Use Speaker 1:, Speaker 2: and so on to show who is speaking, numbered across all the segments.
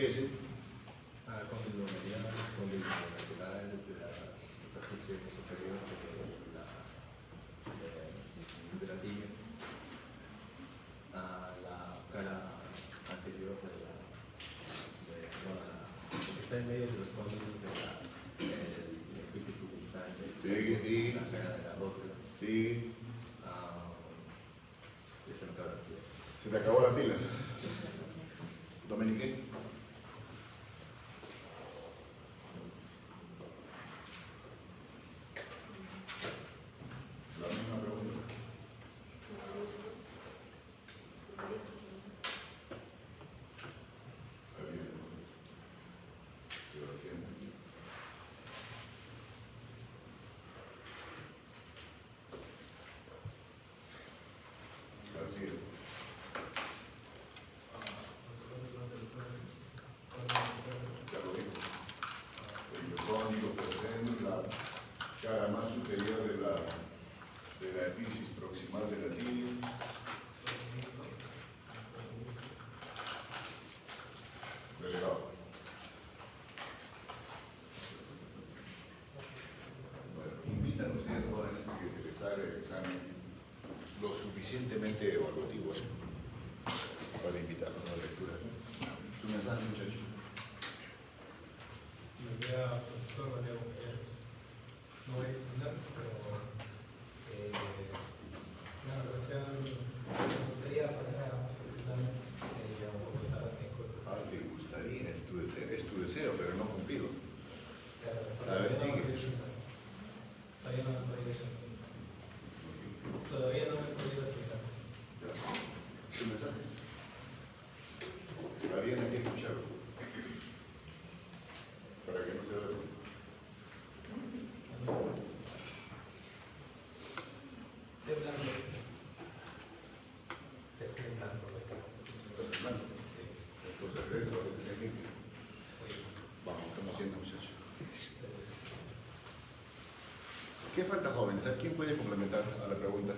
Speaker 1: refiérese.
Speaker 2: Cóndilo medial, cóndilo lateral, de la superficie superior de la tibia, a la cara anterior lo que está en medio de los cóndilos del epífisis distal de la cara de la rótula.
Speaker 1: Sí.
Speaker 2: Ya se me acaba la silla.
Speaker 1: Se te acabó la pila. Dominique. La misma pregunta. Sebastián. Así es. Ya lo digo. Los cóndilos poseen la cara más superior de la epífisis proximal de la tibia. Delegado. Bueno, invitan ustedes jóvenes a que se les haga el examen lo suficientemente evaluativo para invitarlos a la lectura. Su mensaje, muchachos.
Speaker 3: Me queda profesor María Compañeros. No voy a exponer, pero una relación me gustaría pasar a presentarme un poco tarde en corto.
Speaker 1: Ah, te gustaría, es tu deseo, pero no cumplido.
Speaker 3: Claro,
Speaker 1: A ver, sigue.
Speaker 3: Todavía no me he podido sentar. Todavía no me he podido sentar.
Speaker 1: ¿Su mensaje? Está bien aquí escucharlo. Para que no se vea.
Speaker 3: Estoy hablando estoy hablando de acá.
Speaker 1: ¿Estás hablando?
Speaker 3: Sí.
Speaker 1: Entonces, ¿crees lo que te sé? Vamos, estamos haciendo, muchachos. ¿Qué falta, jóvenes? ¿A quién puede complementar a la pregunta?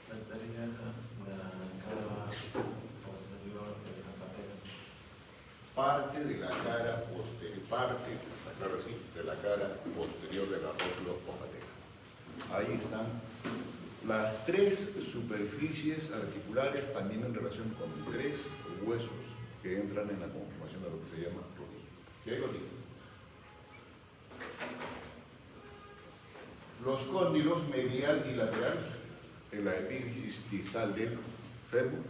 Speaker 2: Faltaría la cara posterior de la patela.
Speaker 1: Parte de la cara posterior, sacarlo así, de la cara posterior de la rótula o patela. Ahí están las tres superficies articulares, también en relación con tres huesos que entran en la conformación de lo que se llama rodilla. ¿Qué rodilla? Los cóndilos medial y lateral en la epífisis distal del fémur.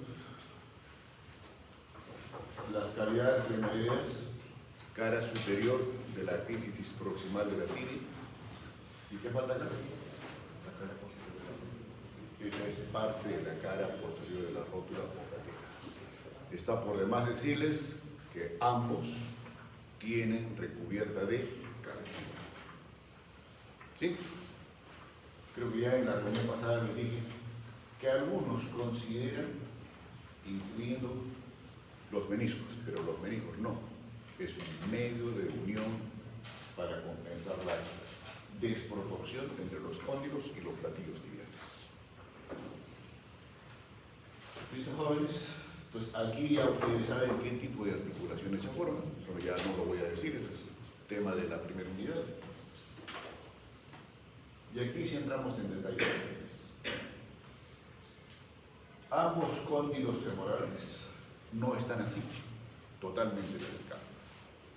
Speaker 1: Las cavidades glenoideas, cara superior de la epífisis proximal de la tibia. ¿Y qué falta acá?
Speaker 2: La cara posterior.
Speaker 1: Esa es parte de la cara posterior de la rótula o patela. Está por demás decirles que ambos tienen recubierta de cartílago. ¿Sí? Creo que ya en la reunión pasada les dije que algunos consideran, incluyendo los meniscos, pero los meniscos no. Es un medio de unión para compensar la desproporción entre los cóndilos y los platillos tibiales. ¿Listo, jóvenes? Entonces aquí ya ustedes saben qué tipo de articulaciones se forman. Eso ya no lo voy a decir, ese es tema de la primera unidad. Y aquí sí entramos en detalle. Ambos cóndilos femorales no están así, totalmente vertical,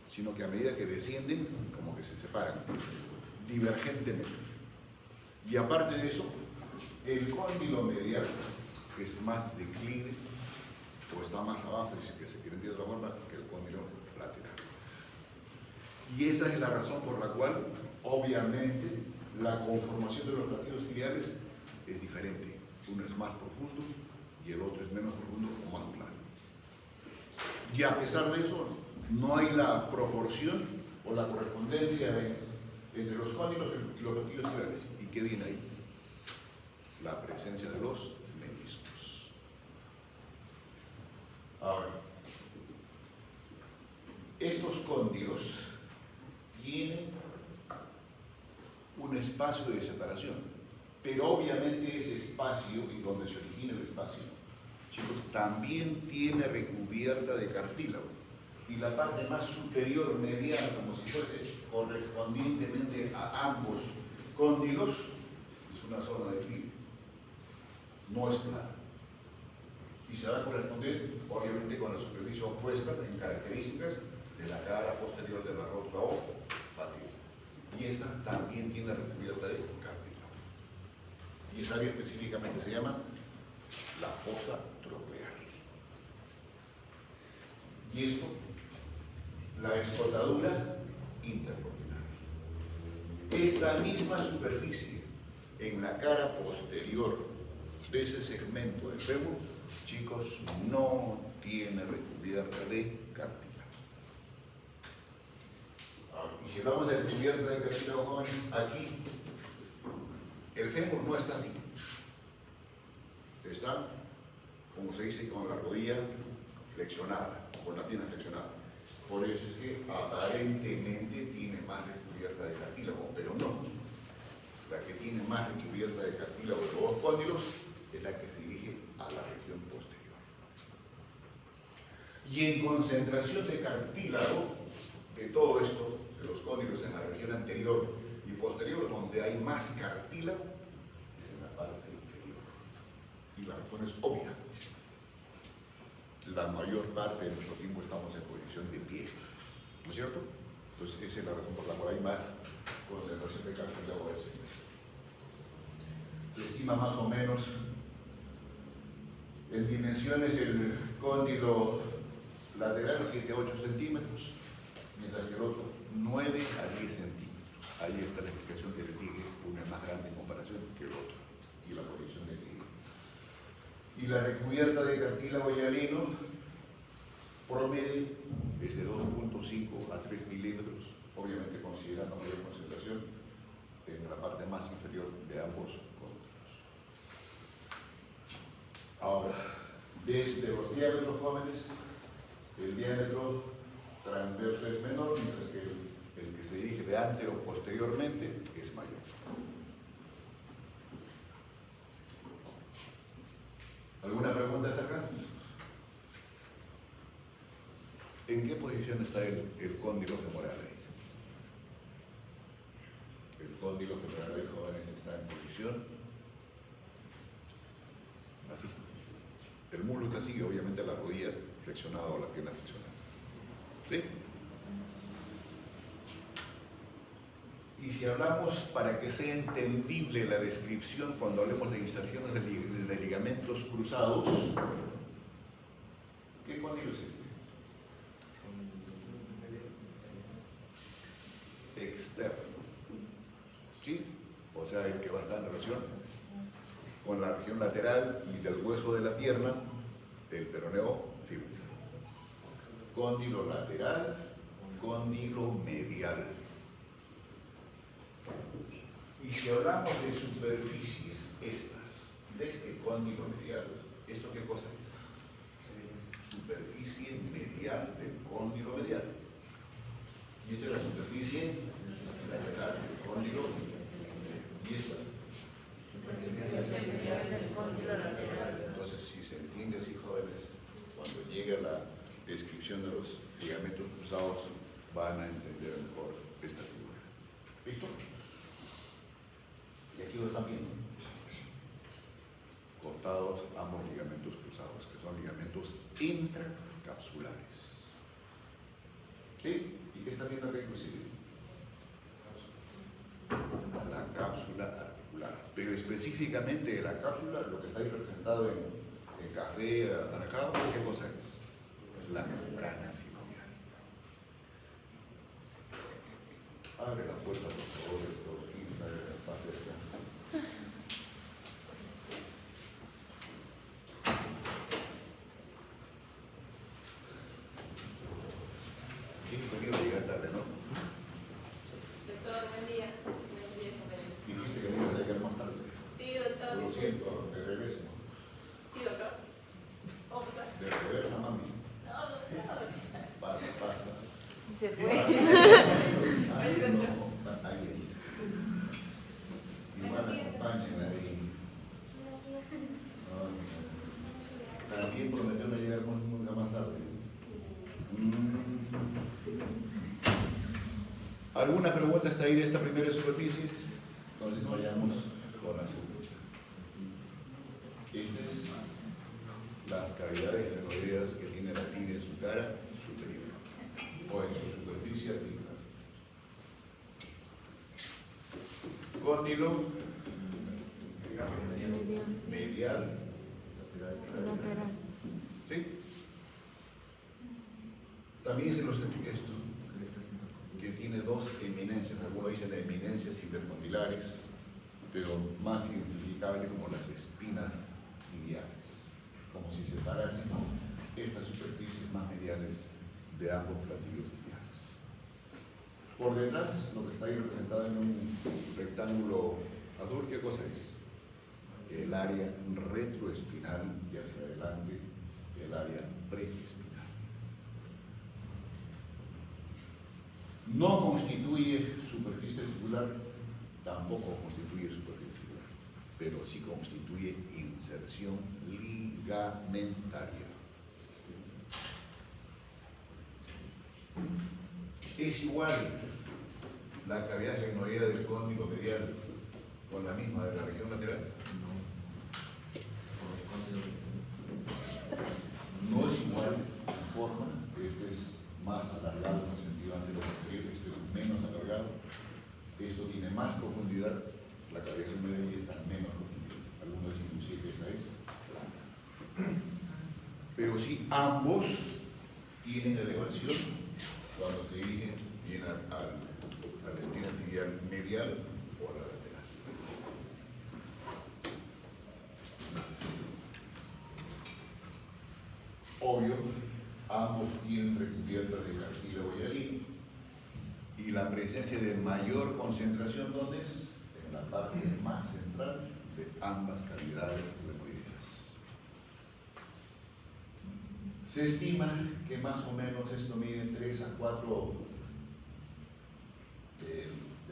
Speaker 1: sino que a medida que descienden, como que se separan divergentemente. Y aparte de eso, el cóndilo medial es más declive, o está más abajo, si se quiere de otra forma, que el cóndilo lateral. Y esa es la razón por la cual, obviamente, la conformación de los platillos tibiales es diferente. Uno es más profundo y el otro es menos profundo o más plano. Y a pesar de eso, no hay la proporción o la correspondencia entre los cóndilos y los platillos tibiales. ¿Y qué viene ahí? La presencia de los meniscos. Ahora, estos cóndilos tienen un espacio de separación, pero obviamente ese espacio y donde se origina el espacio chicos, también tiene recubierta de cartílago. Y la parte más superior, mediana, como si fuese correspondientemente a ambos cóndilos, es una zona de pliegue. No es plana. Y se va a corresponder, obviamente, con la superficie opuesta en características de la cara posterior de la rótula o facial. Y esta también tiene recubierta de cartílago. Y esa área específicamente se llama la fosa tropear. Y esto, la escotadura intercondilare. Esta misma superficie en la cara posterior de ese segmento del fémur, chicos, no tiene recubierta de cartílago. Y si hablamos de recubierta de cartílago, jóvenes, aquí el fémur no está así. Está, como se dice, con la rodilla flexionada, con la pierna flexionada. Por eso es que aparentemente tiene más recubierta de cartílago, pero no. La que tiene más recubierta de cartílago de los dos cóndilos es la que se dirige a la región posterior. Y en concentración de cartílago, de todo esto, de los cóndilos en la región anterior y posterior, donde hay más cartílago, es en la parte inferior. Y la razón es obvia. La mayor parte de nuestro tiempo estamos en posición de pie, ¿no es cierto? Entonces esa es la razón por la cual hay más concentración de cartílago. Se estima más o menos en dimensiones el cóndilo lateral 7 a 8 centímetros, mientras que el otro 9 a 10 centímetros. Ahí está la explicación que les dije, uno es más grande en comparación que el otro, y la posición es de. Y la recubierta de cartílago hialino promedio es de 2.5 a 3 milímetros, obviamente considerando mayor concentración en la parte más inferior de ambos cóndilos. Ahora, desde los diámetros jóvenes, el diámetro transverso es menor, mientras que el que se dirige de ante o posteriormente es mayor. ¿Alguna pregunta hasta acá? ¿En qué posición está el cóndilo femoral ahí? El cóndilo femoral ahí, jóvenes, está en posición así. El muslo está así, obviamente la rodilla flexionada o la pierna flexionada. ¿Sí? Y si hablamos, para que sea entendible la descripción cuando hablemos de inserciones de ligamentos cruzados, ¿qué cóndilo es este? Externo. ¿Sí? O sea, el que va a estar en relación con la región lateral y del hueso de la pierna del peroneo fíbula. Cóndilo lateral, cóndilo medial. Y si hablamos de superficies estas, de este cóndilo medial, ¿esto qué cosa es? Superficie medial del cóndilo medial. Y esta es la superficie lateral del cóndilo medial. Y esta. Entonces, si se entiende así, jóvenes, cuando llegue a la descripción de los ligamentos cruzados, van a entender mejor esta figura. ¿Listo? Y aquí lo están viendo. Cortados ambos ligamentos cruzados, que son ligamentos intracapsulares. ¿Sí? ¿Y qué están viendo acá inclusive? La cápsula articular. Pero específicamente de la cápsula, lo que está ahí representado en café, anaranjado, ¿qué cosa es? La membrana sinovial. Abre la puerta, por favor, esto. Pase acá. ¿Quién quería llegar tarde, no?
Speaker 4: Doctor, buen día.
Speaker 1: Dijiste que me ibas a llegar más tarde.
Speaker 4: Sí, doctor.
Speaker 1: Lo siento, de regreso.
Speaker 4: Sí, doctor. ¿Cómo está?
Speaker 1: De reversa, mami.
Speaker 4: No, doctor.
Speaker 1: Pasa.
Speaker 4: Se fue.
Speaker 1: Así no, alguien. Igual me acompañen ahí. ¿Alguna pregunta hasta ahí de esta primera superficie? Entonces vayamos con la segunda. Estas es las cavidades renoideas que tiene la tibia en su cara superior o en su superficie articular. Cóndilo medial.
Speaker 4: Lateral.
Speaker 1: ¿Sí? También se los expliqué esto, que tiene dos eminencias. Algunos dicen eminencias intercondilares, pero más identificable como las espinas tibiales, como si separasen estas superficies más mediales de ambos platillos tibiales. Por detrás, lo que está ahí representado en un rectángulo azul, ¿qué cosa es? El área retroespinal y hacia adelante el área preespinal. No constituye superficie articular, tampoco constituye superficie articular, pero sí constituye inserción ligamentaria. ¿Es igual la cavidad sigmoidea del cóndilo medial con la misma de la región lateral? No es igual en forma, este es más alargado en el sentido anterior, este es menos alargado, esto tiene más profundidad, la cavidad sigmoidea y esta menos profundidad. Algunos dicen inclusive que esa es plana. Pero sí, ambos tienen elevación cuando se dirigen bien a la espina tibial medial o a la lateral. Obvio, ambos tienen recubiertas de cartílago y hialino, y la presencia de mayor concentración, ¿dónde es? En la parte más central de ambas cavidades renoideas. Se estima que más o menos esto mide 3 a 4 de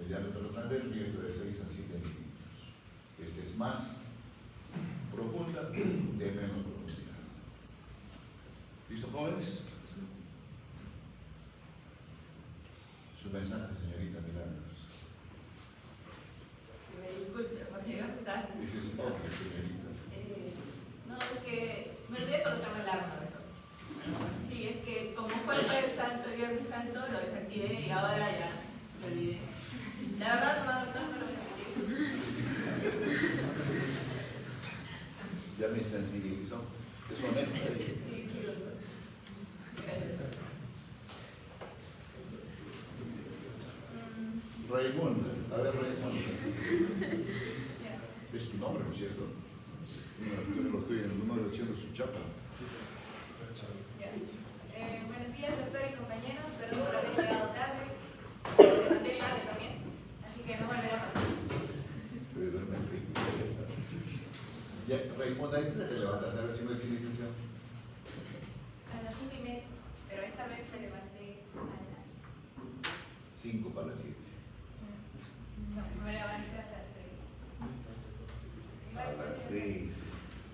Speaker 1: diámetro transverso y esto de 6 a 7 milímetros. Este es más profunda, de menos profundidad. ¿Listo, jóvenes? Su mensaje, señorita Milagros.
Speaker 4: Me disculpe por llegar tarde.
Speaker 1: Dice es obvio, señorita.
Speaker 4: No, es que me olvidé colocar la alarma de todo. Sí, es que como fue el salto, el salto, lo desactivé y ahora ya me olvidé. La verdad, no lo metí.
Speaker 1: Ya me sensibilizó. Es honesta.
Speaker 4: Sí,
Speaker 1: Raimunda, a ver, Raimunda. Es tu nombre, ¿no es cierto? Yo lo estoy en el número haciendo su chapa.
Speaker 5: Buenos días, doctor y compañeros. Perdón por haber llegado tarde. Me levanté tarde también, así que no volverá a pasar.
Speaker 1: Ya, Raimunda, ¿y te levantas a ver si no es indiscreción?
Speaker 5: A las 5:30, pero esta vez me levanté a las
Speaker 1: 5 para las 7.
Speaker 5: No, me levanté a las 6.
Speaker 1: A las 6.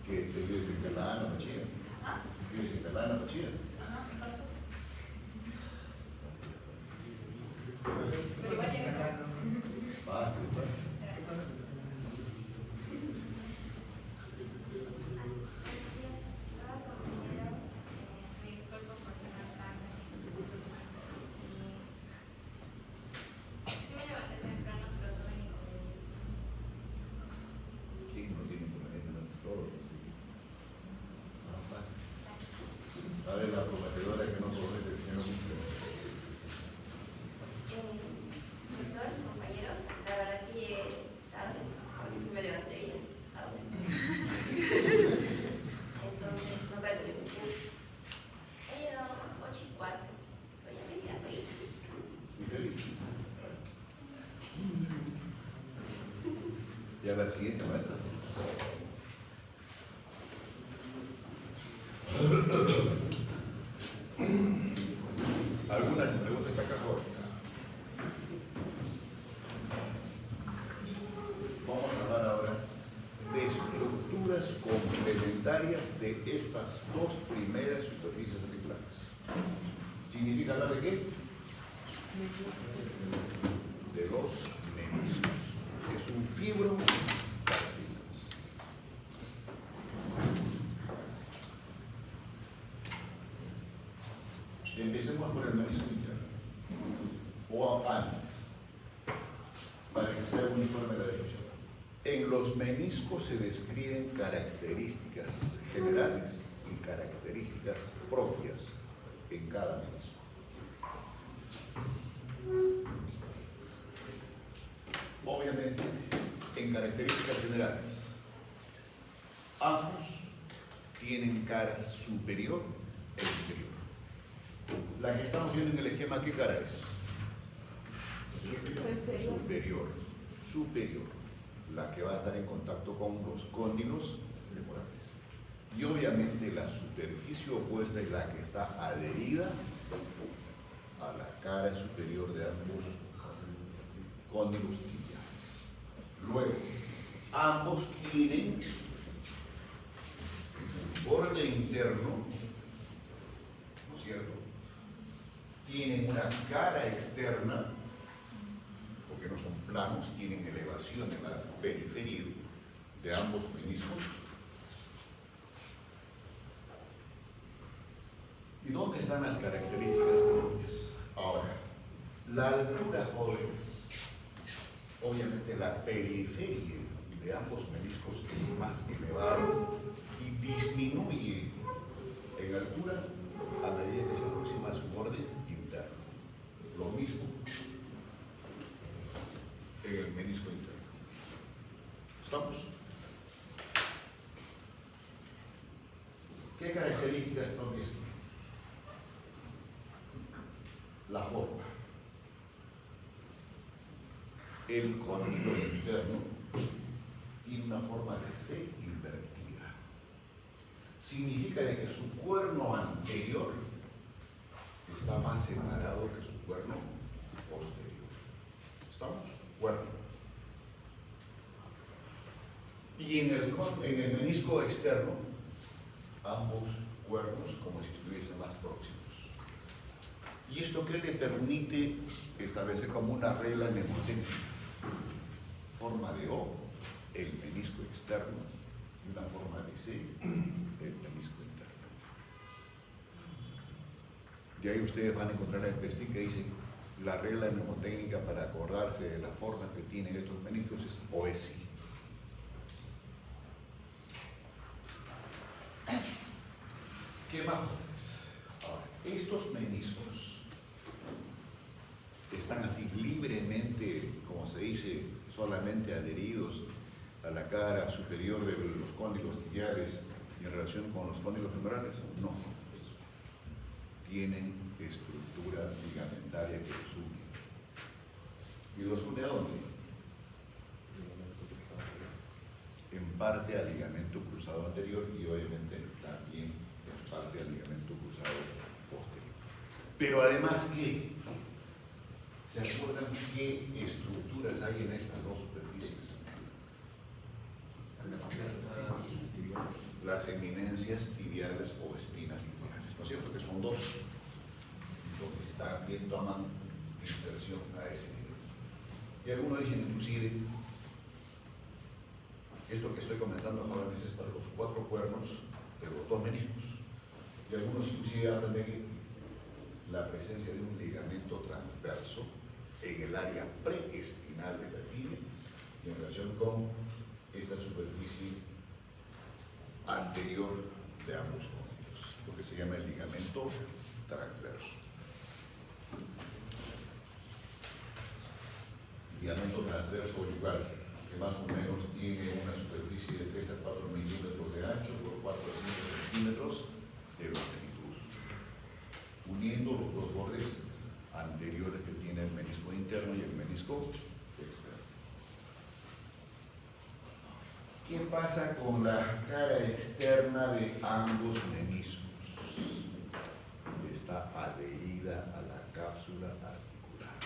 Speaker 1: ¿Qué? ¿Te vives en Calana, Pachía?
Speaker 5: ¿Ah?
Speaker 1: ¿Vives en Calana, Pachía?
Speaker 5: Ajá, mi corazón. Pero igual llegué tarde.
Speaker 1: Pase, pase. Sí, no tiene inconveniente, no todo. No pasa. A ver, la prometedora que no promete, que no cumple.
Speaker 6: Doctor, compañeros, la verdad que tarde, porque sí me levanté bien tarde. Entonces, no perdí funciones. He llegado a 8:04, pero ya me queda feliz.
Speaker 1: Y feliz. Y a la siguiente maestra. ¿Alguna pregunta está acá, jóvenes? Vamos a hablar ahora de estructuras complementarias de estas dos primeras superficies articulares. ¿Significa hablar de qué? de los meniscos. Es un fibro cartílago. Empecemos por el menisco interno, o antes, para que sea uniforme la descripción. En los meniscos se describen características generales y características propias en cada menisco. Obviamente, en características generales, ambos tienen cara superior e inferior. La que estamos viendo en el esquema, ¿qué cara es? Superior. Superior. La que va a estar en contacto con los cóndilos femorales. Y obviamente la superficie opuesta es la que está adherida a la cara superior de ambos cóndilos tibiales. Luego, ambos tienen un borde interno, ¿no es cierto? Tienen una cara externa, porque no son planos, tienen elevación en la periferia de ambos meniscos. ¿Y dónde están las características propias? Ahora, la altura, jóvenes, obviamente la periferia de ambos meniscos es más elevada y disminuye en altura a medida que se aproxima a su borde interno. Lo mismo en el menisco interno. ¿Estamos? ¿Qué características propias? La forma. El cóndilo interno tiene una forma de C invertida. Significa de que su cuerno anterior está más separado que su cuerno posterior. ¿Estamos? Cuerno. Y en el menisco externo, ambos cuernos como si estuviesen más próximos. ¿Y esto qué le permite establecer como una regla mnemotécnica? Forma de O, el menisco externo, y una forma de C, el menisco interno. Y ahí ustedes van a encontrar el textil que dice la regla mnemotécnica para acordarse de la forma que tienen estos meniscos es OESI. ¿Qué más? Ahora, estos meniscos están así libremente, como se dice, solamente adheridos a la cara superior de los cóndilos tibiales y en relación con los cóndilos femorales. No. Tienen estructura ligamentaria que los une. ¿Y los une a dónde? En parte al ligamento cruzado anterior y obviamente también en parte al ligamento cruzado posterior. Pero además, ¿qué? ¿Se acuerdan qué estructuras hay en estas dos superficies? Las eminencias tibiales o espinas tibiales, ¿no es cierto? Que son dos. Entonces también toman inserción a ese nivel. Y algunos dicen inclusive, esto que estoy comentando ahora es para los 4 cuernos de los 2 meniscos. Y algunos inclusive hablan de la presencia de un ligamento transverso en el área preespinal de la tibia y en relación con esta superficie anterior de ambos cóndilos, lo que se llama el ligamento transverso. Ligamento transverso igual, que más o menos tiene una superficie de 3 a 4 milímetros de ancho por 4 a 5 centímetros de longitud, uniendo los dos bordes anteriores que tiene el menisco interno y el menisco externo. ¿Qué pasa con la cara externa de ambos meniscos? Está adherida a la cápsula articular.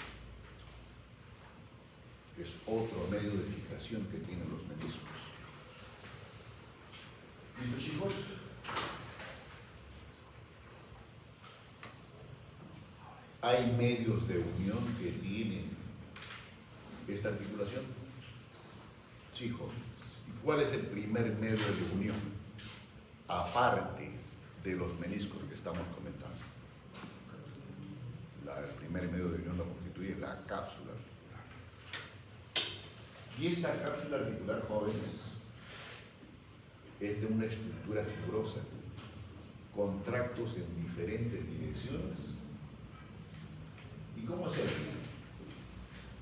Speaker 1: Es otro medio de fijación que tienen los meniscos. ¿Listo, chicos? Hay medios de unión que tienen esta articulación. Sí, jóvenes. ¿Y cuál es el primer medio de unión? Aparte de los meniscos que estamos comentando. El primer medio de unión lo constituye la cápsula articular. Y esta cápsula articular, jóvenes, es de una estructura fibrosa, con tractos en diferentes direcciones. ¿Y cómo se hace?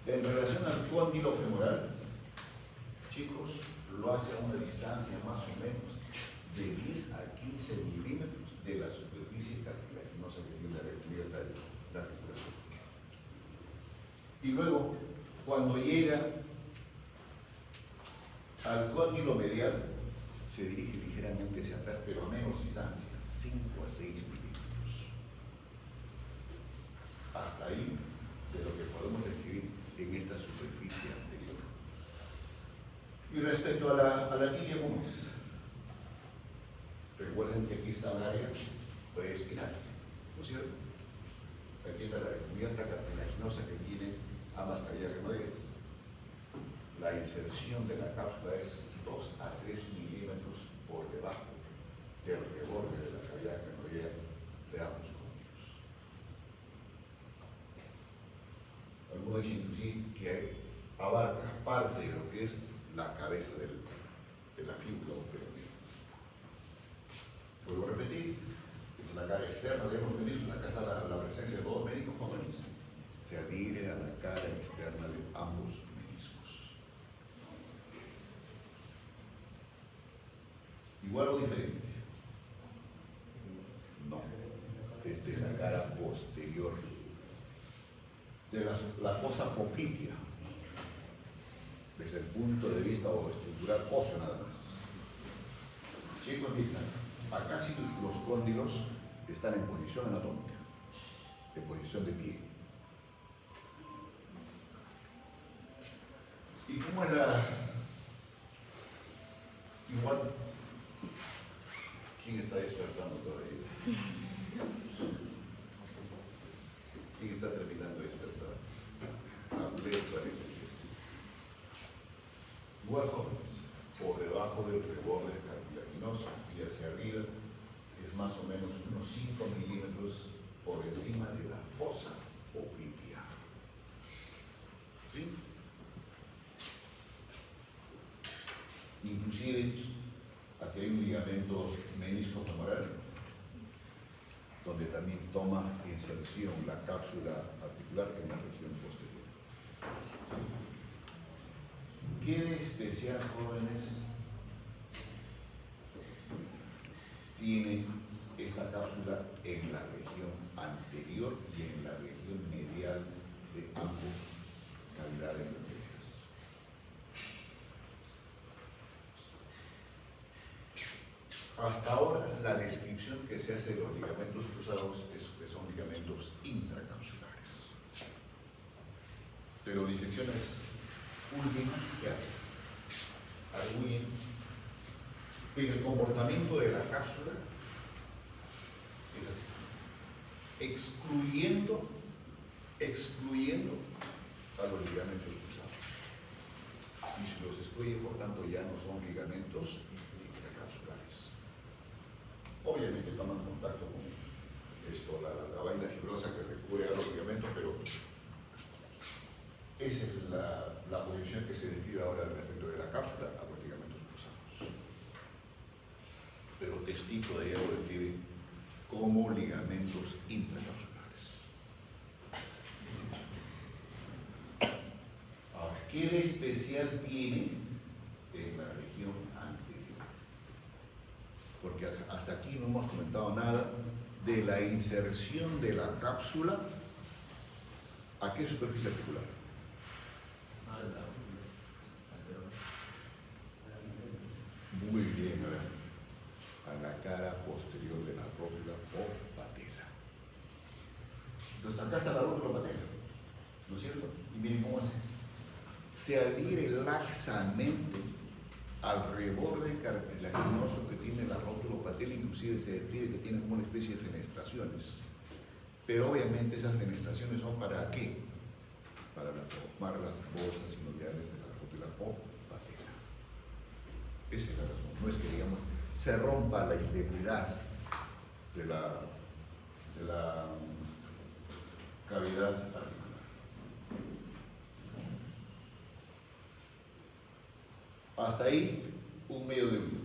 Speaker 1: En relación al cóndilo femoral, chicos, lo hace a una distancia más o menos de 10 a 15 milímetros de la superficie cartilaginosa que tiene la recubierta de la articulación. Y luego, cuando llega al cóndilo medial, se dirige ligeramente hacia atrás, pero a menos distancia, 5 a 6 milímetros. Hasta ahí de lo que podemos describir en esta superficie anterior. Y respecto a la tibia, ¿cómo es? Recuerden que aquí está un área preespinal, ¿no es cierto? Aquí está la recubierta cartilaginosa que tiene ambas cavidades removidas. La inserción de la cápsula es 2 a 3 milímetros por debajo del reborde de la cavidad crenoidea de ambos cóndilos. Algunos dicen inclusive que abarca parte de lo que es la cabeza de la fíbula o peroneo. Vuelvo a repetir, es la cara externa de los meniscos. Acá está la presencia de dos meniscos jóvenes. Se adhiere a la cara externa de ambos meniscos. ¿Igual o diferente? No. Esta es la cara posterior de la fosa poplitea, desde el punto de vista estructural óseo nada más. Chicos, miren, acá sí los cóndilos están en posición anatómica, en posición de pie. ¿Y cómo es igual? ¿Quién está despertando todavía? ¿Quién está terminando de despertar? Igual, jóvenes, por debajo del reborde cartilaginoso y hacia arriba es más o menos unos 5 milímetros por encima de la fosa poplitea. ¿Sí? Inclusive, aquí hay un ligamento menisco femoral, donde también toma inserción la cápsula articular en la región posterior. ¿Qué de especial, jóvenes, tiene esta cápsula en la región anterior y en la región medial de ambos cavidades renales? Hasta ahora, la descripción que se hace de los ligamentos cruzados es que son ligamentos intracapsulares. Pero disecciones últimas que hacen, arguyen que el comportamiento de la cápsula es así, excluyendo a los ligamentos cruzados. Y si los excluye, por tanto, ya no son ligamentos intracapsulares. Obviamente toman contacto con esto, la vaina fibrosa que recubre a los ligamentos, pero esa es la posición que se describe ahora respecto de la cápsula a los ligamentos cruzados. Pero Testito de ella lo describe como ligamentos intracapsulares. Ahora, ¿qué de especial tiene en la región anterior? Porque hasta aquí no hemos comentado nada de la inserción de la cápsula. ¿A qué superficie articular? Muy bien, ahora a la cara posterior de la rótula o patela. Entonces acá está la rótula o patela, ¿no es cierto? Y miren cómo hace. Se adhiere laxamente al reborde cartilaginoso que tiene la rótula o patela, inclusive se describe que tiene como una especie de fenestraciones Pero obviamente esas fenestraciones son ¿para qué? Para formar las bolsas sinoviales de la rótula o patela. Esa es la razón. No es que, digamos, se rompa la indemnidad de la cavidad articular. Hasta ahí, un medio de uso.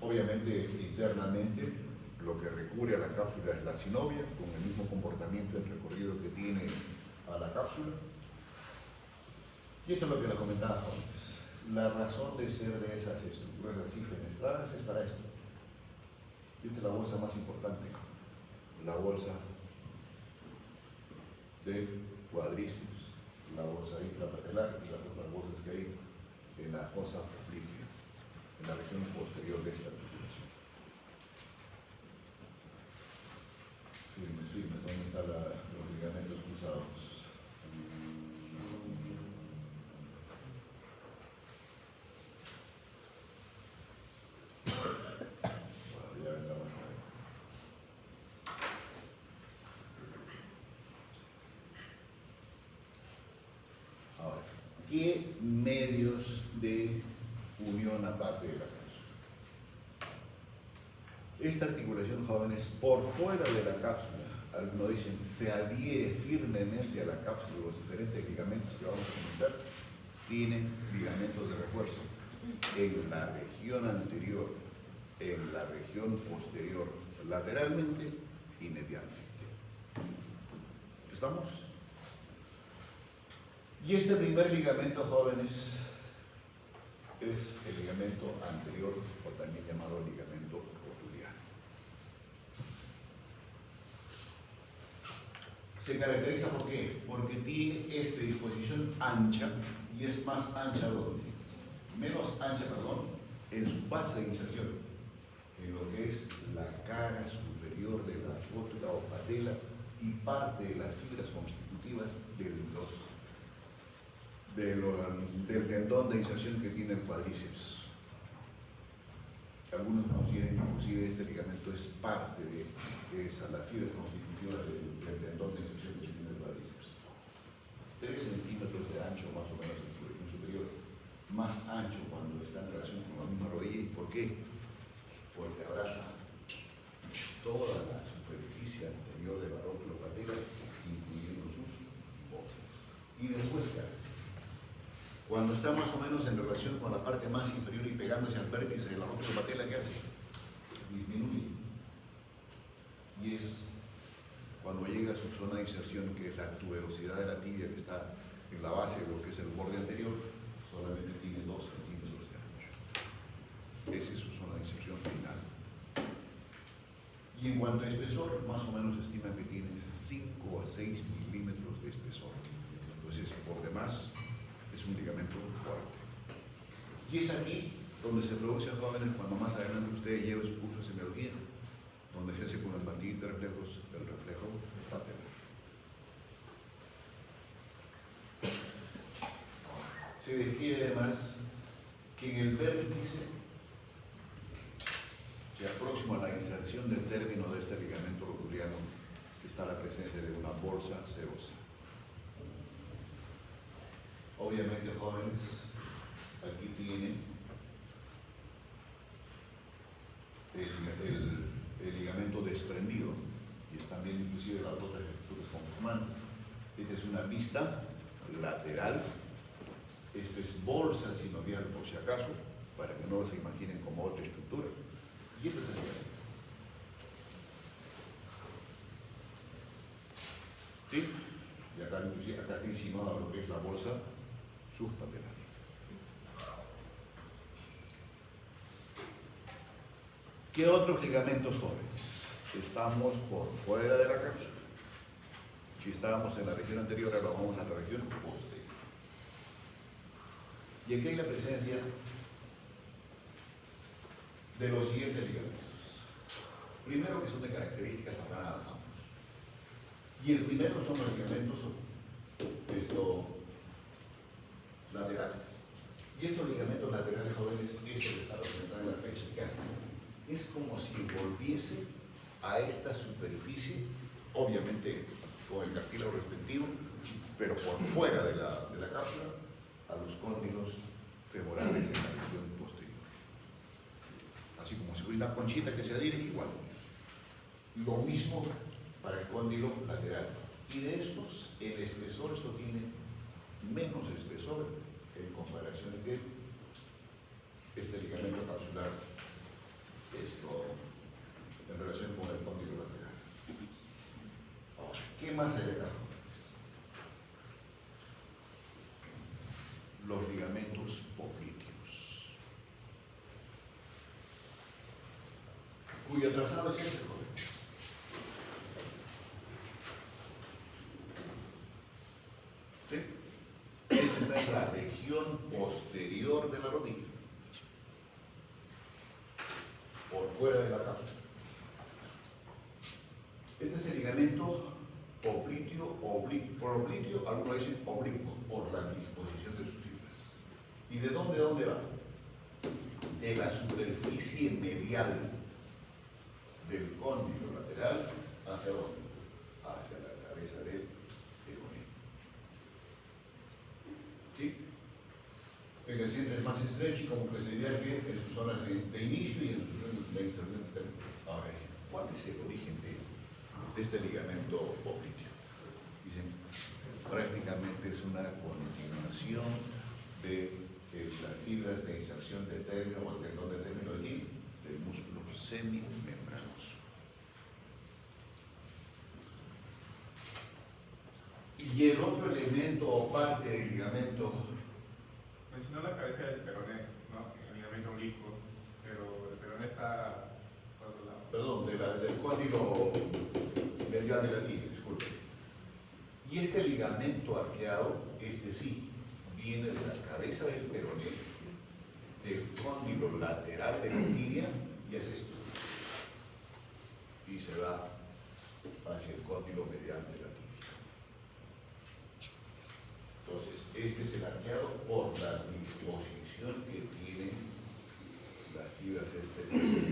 Speaker 1: Obviamente, internamente, lo que recubre a la cápsula es la sinovia, con el mismo comportamiento del recorrido que tiene a la cápsula. Y esto es lo que les comentaba antes. La razón de ser de esas estructuras así fenestradas es para esto. Esta es la bolsa más importante, la bolsa de cuádriceps, la bolsa intrapatelar y las otras bolsas que hay en la fosa obliqua, en la región posterior de esta articulación. Firme, ¿dónde están los ligamentos cruzados? Bueno, ya vendrá más tarde. Ahora, ¿qué medios de unión aparte de la cápsula? Esta articulación, jóvenes, por fuera de la cápsula, algunos dicen, se adhiere firmemente a la cápsula de los diferentes ligamentos que vamos a comentar, tienen ligamentos de refuerzo en la región anterior, en la región posterior, lateralmente y medialmente. ¿Estamos? Y este primer ligamento, jóvenes, es el ligamento anterior, o también llamado ligamento rotuliano. Se caracteriza ¿por qué? Porque tiene esta disposición ancha, y es más ancha ¿dónde? Menos ancha, perdón, en su base de inserción, en lo que es la cara superior de la rótula o patela y parte de las fibras constitutivas del tendón de inserción que tiene el cuádriceps. Algunos consideran que inclusive este ligamento es parte de las fibras constitutivas del tendón de inserción que tiene el cuádriceps. 3 centímetros de ancho más o menos en su región superior, más ancho cuando está en relación con la misma rodilla. ¿Y por qué? Porque abraza toda la superficie anterior de la rótula patela, incluyendo sus bordes. ¿Y después qué hace? Cuando está más o menos en relación con la parte más inferior y pegándose al vértice de la rótula patela, ¿qué hace? Disminuye. Y es cuando llega a su zona de inserción, que es la tuberosidad de la tibia, que está en la base de lo que es el borde anterior, solamente tiene 2 centímetros de ancho. Esa es su zona de inserción final. Y en cuanto a espesor, más o menos se estima que tiene 5 a 6 milímetros de espesor. Entonces, por demás, es un ligamento fuerte. Y es aquí donde se produce a jóvenes cuando más adelante usted lleve su curso de semiología, donde se hace con el martillo de reflejos del reflejo patelar. Se describe además que en el vértice, ya próximo a la inserción del término de este ligamento rotuliano, está la presencia de una bolsa serosa. Obviamente, jóvenes, aquí tienen el ligamento desprendido, y están bien inclusive las otras estructuras conformantes. Esta es una vista lateral, esto es bolsa sinovial por si acaso, para que no se imaginen como otra estructura, y esta es el ligamento. ¿Sí? Y acá, inclusive, acá está insinuado lo que es la bolsa subpatelar. ¿Qué otros ligamentos jóvenes? Estamos por fuera de la cápsula. Si estábamos en la región anterior, ahora vamos a la región posterior. Y aquí hay la presencia de los siguientes ligamentos. Primero, que son de características aplanadas ambos. Y el primero son los ligamentos laterales. Y estos ligamentos laterales, jóvenes, esto que está representado en la flecha, ¿qué hacen? Es como si volviese a esta superficie, obviamente con el cartílago respectivo, pero por fuera de la cápsula, a los cóndilos femorales en la región posterior. Así como si hubiera una conchita que se adhiere, igual. Lo mismo para el cóndilo lateral. Y de estos, el espesor, esto tiene menos espesor en comparación de este ligamento capsular, esto en relación con el cóndilo lateral. Ahora, ¿qué más hay de acá? Los ligamentos popliteos, cuyo trazado es este, joven. ¿Sí? Este está en la región posterior de la rodilla, por fuera de la cápsula. Este es el ligamento popliteo, por obliteo, algunos dicen oblicuo, por la disposición de sus fibras. ¿Y de dónde a dónde va? De la superficie medial del cóndilo lateral, ¿hacia dónde? Hacia la cabeza del peroné. ¿Sí? El centro es más estrecho y como que se diría que en sus zonas de inicio y en sus zonas de inserción de término. Ahora, ¿cuál es el origen de este ligamento popliteo? Dicen, prácticamente es una continuación de las fibras de inserción de término o el tendón de término allí, del músculo semimembranoso. Y el otro elemento o parte del ligamento.
Speaker 7: Mencionó la cabeza del peroné, ¿no? El ligamento oblicuo, pero el peroné está por otro lado.
Speaker 1: Perdón, del cóndilo medial de la tibia, disculpe. Y este ligamento arqueado, este sí, viene de la cabeza del peroné, del cóndilo lateral de la tibia, y es esto. Y se va hacia el cóndilo medial de la tibia. Entonces, este es el arqueado por la disposición que tienen las fibras exteriores.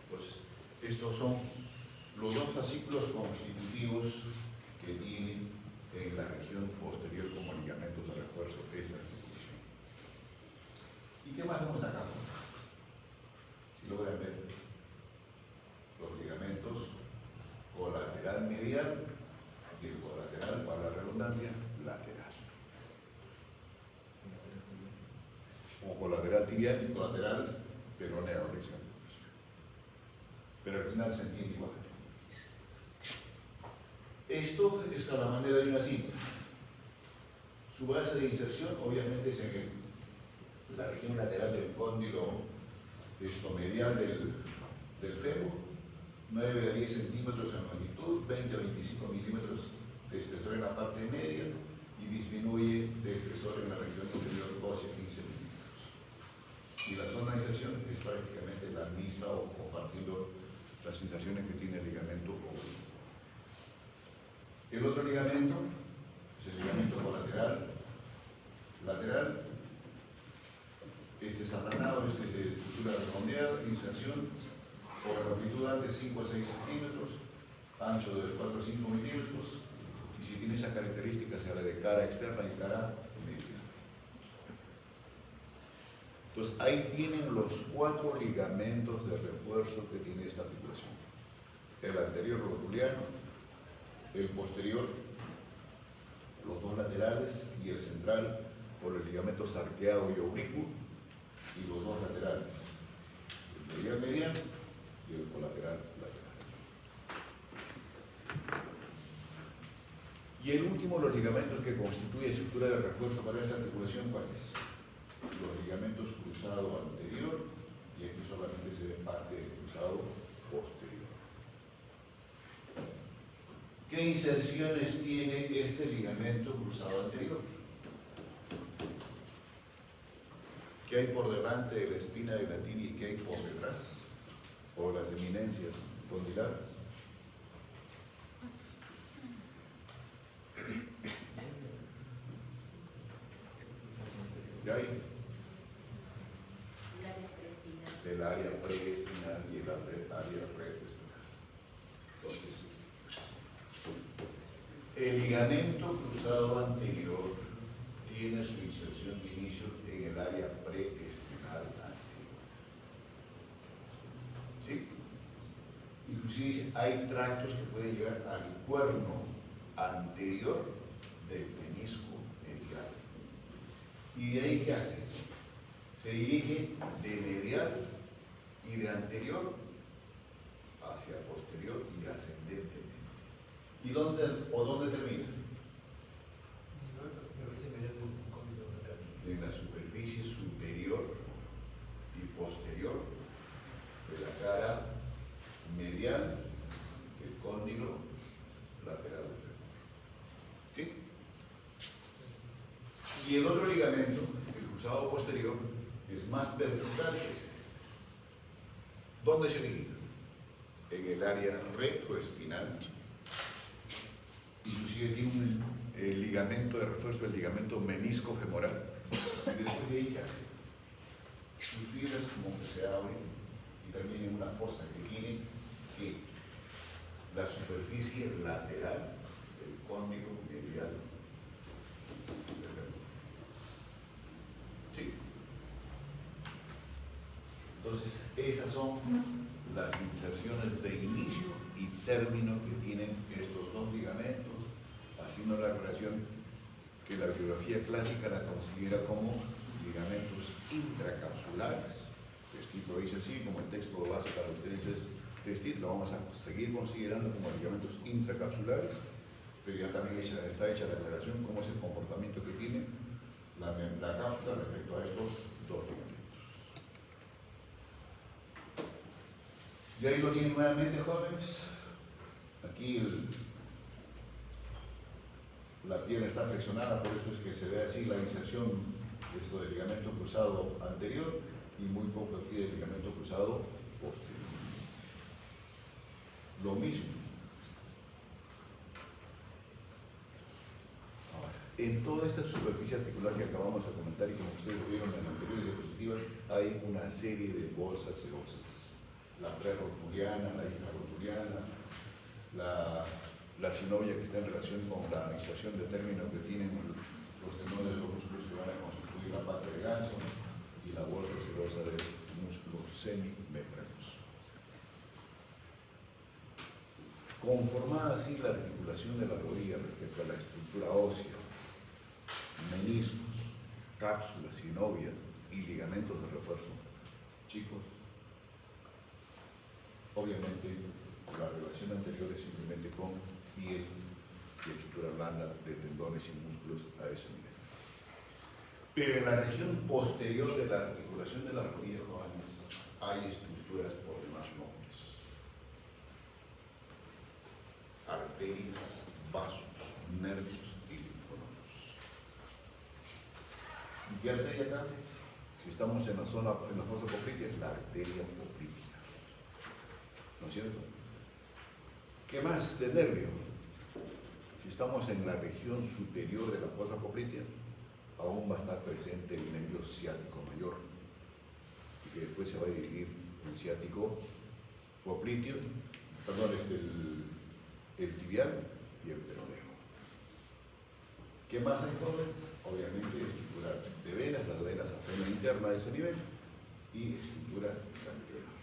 Speaker 1: Entonces, estos son los dos fascículos constitutivos que tienen en la región posterior como ligamentos de refuerzo de esta articulación. ¿Y qué más vemos acá? Si logran ver los ligamentos colateral medial y el colateral, para la redundancia, lateral. O colateral tibial y colateral peroneo, pero al final se entiende igual. Esto es a la manera de una cinta. Su base de inserción obviamente es en la región lateral del cóndilo medial del fémur, 9 a 10 centímetros en longitud, 20 a 25 milímetros de espesor en la parte media y disminuye de espesor en la región inferior ósea 15 milímetros. Y la zona de inserción es prácticamente la misma o compartiendo las sensaciones que tiene el ligamento oblicuo. El otro ligamento es el ligamento colateral lateral. Este es aplanado, este es de estructura redondeada, inserción por la longitud de 5 a 6 centímetros, ancho de 4 a 5 milímetros, y si tiene esa característica se habla de cara externa y cara media. Entonces ahí tienen los 4 ligamentos de refuerzo que tiene esta articulación. El anterior rotuliano, el posterior, los dos laterales y el central por los ligamentos arqueado y oblicuo, y los dos laterales, el medial mediano y el colateral lateral. Y el último, los ligamentos que constituyen estructura de refuerzo para esta articulación, ¿cuáles? Los ligamentos cruzado anterior, y aquí solamente se ve parte del cruzado posterior. ¿Qué inserciones tiene este ligamento cruzado anterior? ¿Qué hay por delante de la espina de la tibia y qué hay por detrás? O las eminencias condilares. ¿Qué hay? Del área preespinal y el área preespinal. El ligamento cruzado anterior tiene su inserción de inicio en el área preespinal anterior. ¿Sí? Inclusive hay tractos que pueden llegar al cuerno anterior del menisco medial. ¿Y de ahí qué hace? Se dirige de medial y de anterior hacia posterior y ascendentemente. ¿Y dónde termina? En la superficie superior y posterior de la cara medial del cóndilo lateral. ¿Sí? Y el otro ligamento, el cruzado posterior, es más vertical que este. ¿Dónde se origina? En el área retroespinal. Inclusive tiene el ligamento de refuerzo, el ligamento menisco femoral. Y después de ahí, ¿qué hace? Sus fibras como que se abren y también en una fosa que tiene que la superficie lateral del cóndilo medial. ¿Sí? Entonces, esas son las inserciones de inicio y término que tienen estos dos ligamentos, haciendo la relación que la bibliografía clásica la considera como ligamentos intracapsulares. El escrito dice así, como el texto base para ustedes es textil, lo vamos a seguir considerando como ligamentos intracapsulares, pero ya también está hecha la aclaración cómo es el comportamiento que tiene la cápsula respecto a estos dos ligamentos. Y ahí lo tienen nuevamente, jóvenes. Aquí la pierna está flexionada, por eso es que se ve así la inserción de esto del ligamento cruzado anterior y muy poco aquí del ligamento cruzado posterior. Lo mismo. Ahora, en toda esta superficie articular que acabamos de comentar y como ustedes vieron en anteriores diapositivas, hay una serie de bolsas serosas. La prerrotuliana, la intrarrotuliana, la sinovia que está en relación con la inserción de término que tienen los tendones de los músculos que van a constituir la pata de ganso y la bolsa serosa del músculo semimembranoso. Conformada así la articulación de la rodilla respecto a la estructura ósea, meniscos, cápsulas, sinovia y ligamentos de refuerzo, chicos, obviamente la relación anterior es simplemente con piel y estructura blanda de tendones y músculos a ese nivel. Pero en la región posterior de la articulación de la rodilla, jóvenes, hay estructuras por demás nobles. Arterias, vasos, nervios y linfonodos. ¿Y qué arteria acá? Si estamos en la zona, en la fosa poplitea, es la arteria poplitea. ¿No es cierto? ¿Qué más de nervio? Si estamos en la región superior de la fosa poplitea, aún va a estar presente el nervio ciático mayor, y que después se va a dividir en ciático popliteo, perdón, el tibial y el peroneo. ¿Qué más hay, jóvenes? Obviamente estructura de venas, las venas afrena interna de ese nivel, y estructura ganglionar.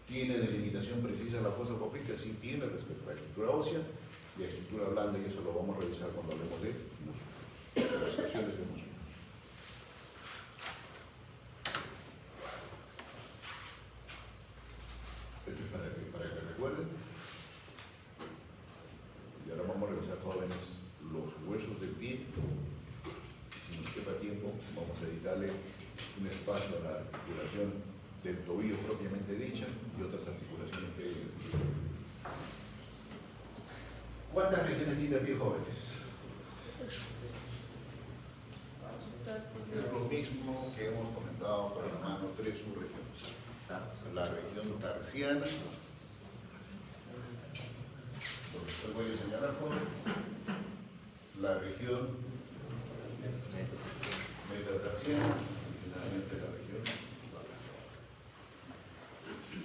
Speaker 1: ¿Tiene delimitación precisa la fosa poplitea? Sí tiene respecto a la estructura ósea y a estructura blanda, y eso lo vamos a revisar cuando hablemos de músculos, de las secciones de músculos. Esto es para que recuerden. Y ahora vamos a revisar, jóvenes, los huesos del pie. Si nos queda tiempo, vamos a dedicarle un espacio a la articulación del tobillo propiamente dicha y otras articulaciones que hay. ¿Cuántas regiones tiene el pie, jóvenes? Es lo mismo que hemos comentado para la mano, 3 subregiones. La región tarsiana, lo que les voy a señalar, jóvenes, la región metatarsiana y finalmente la región.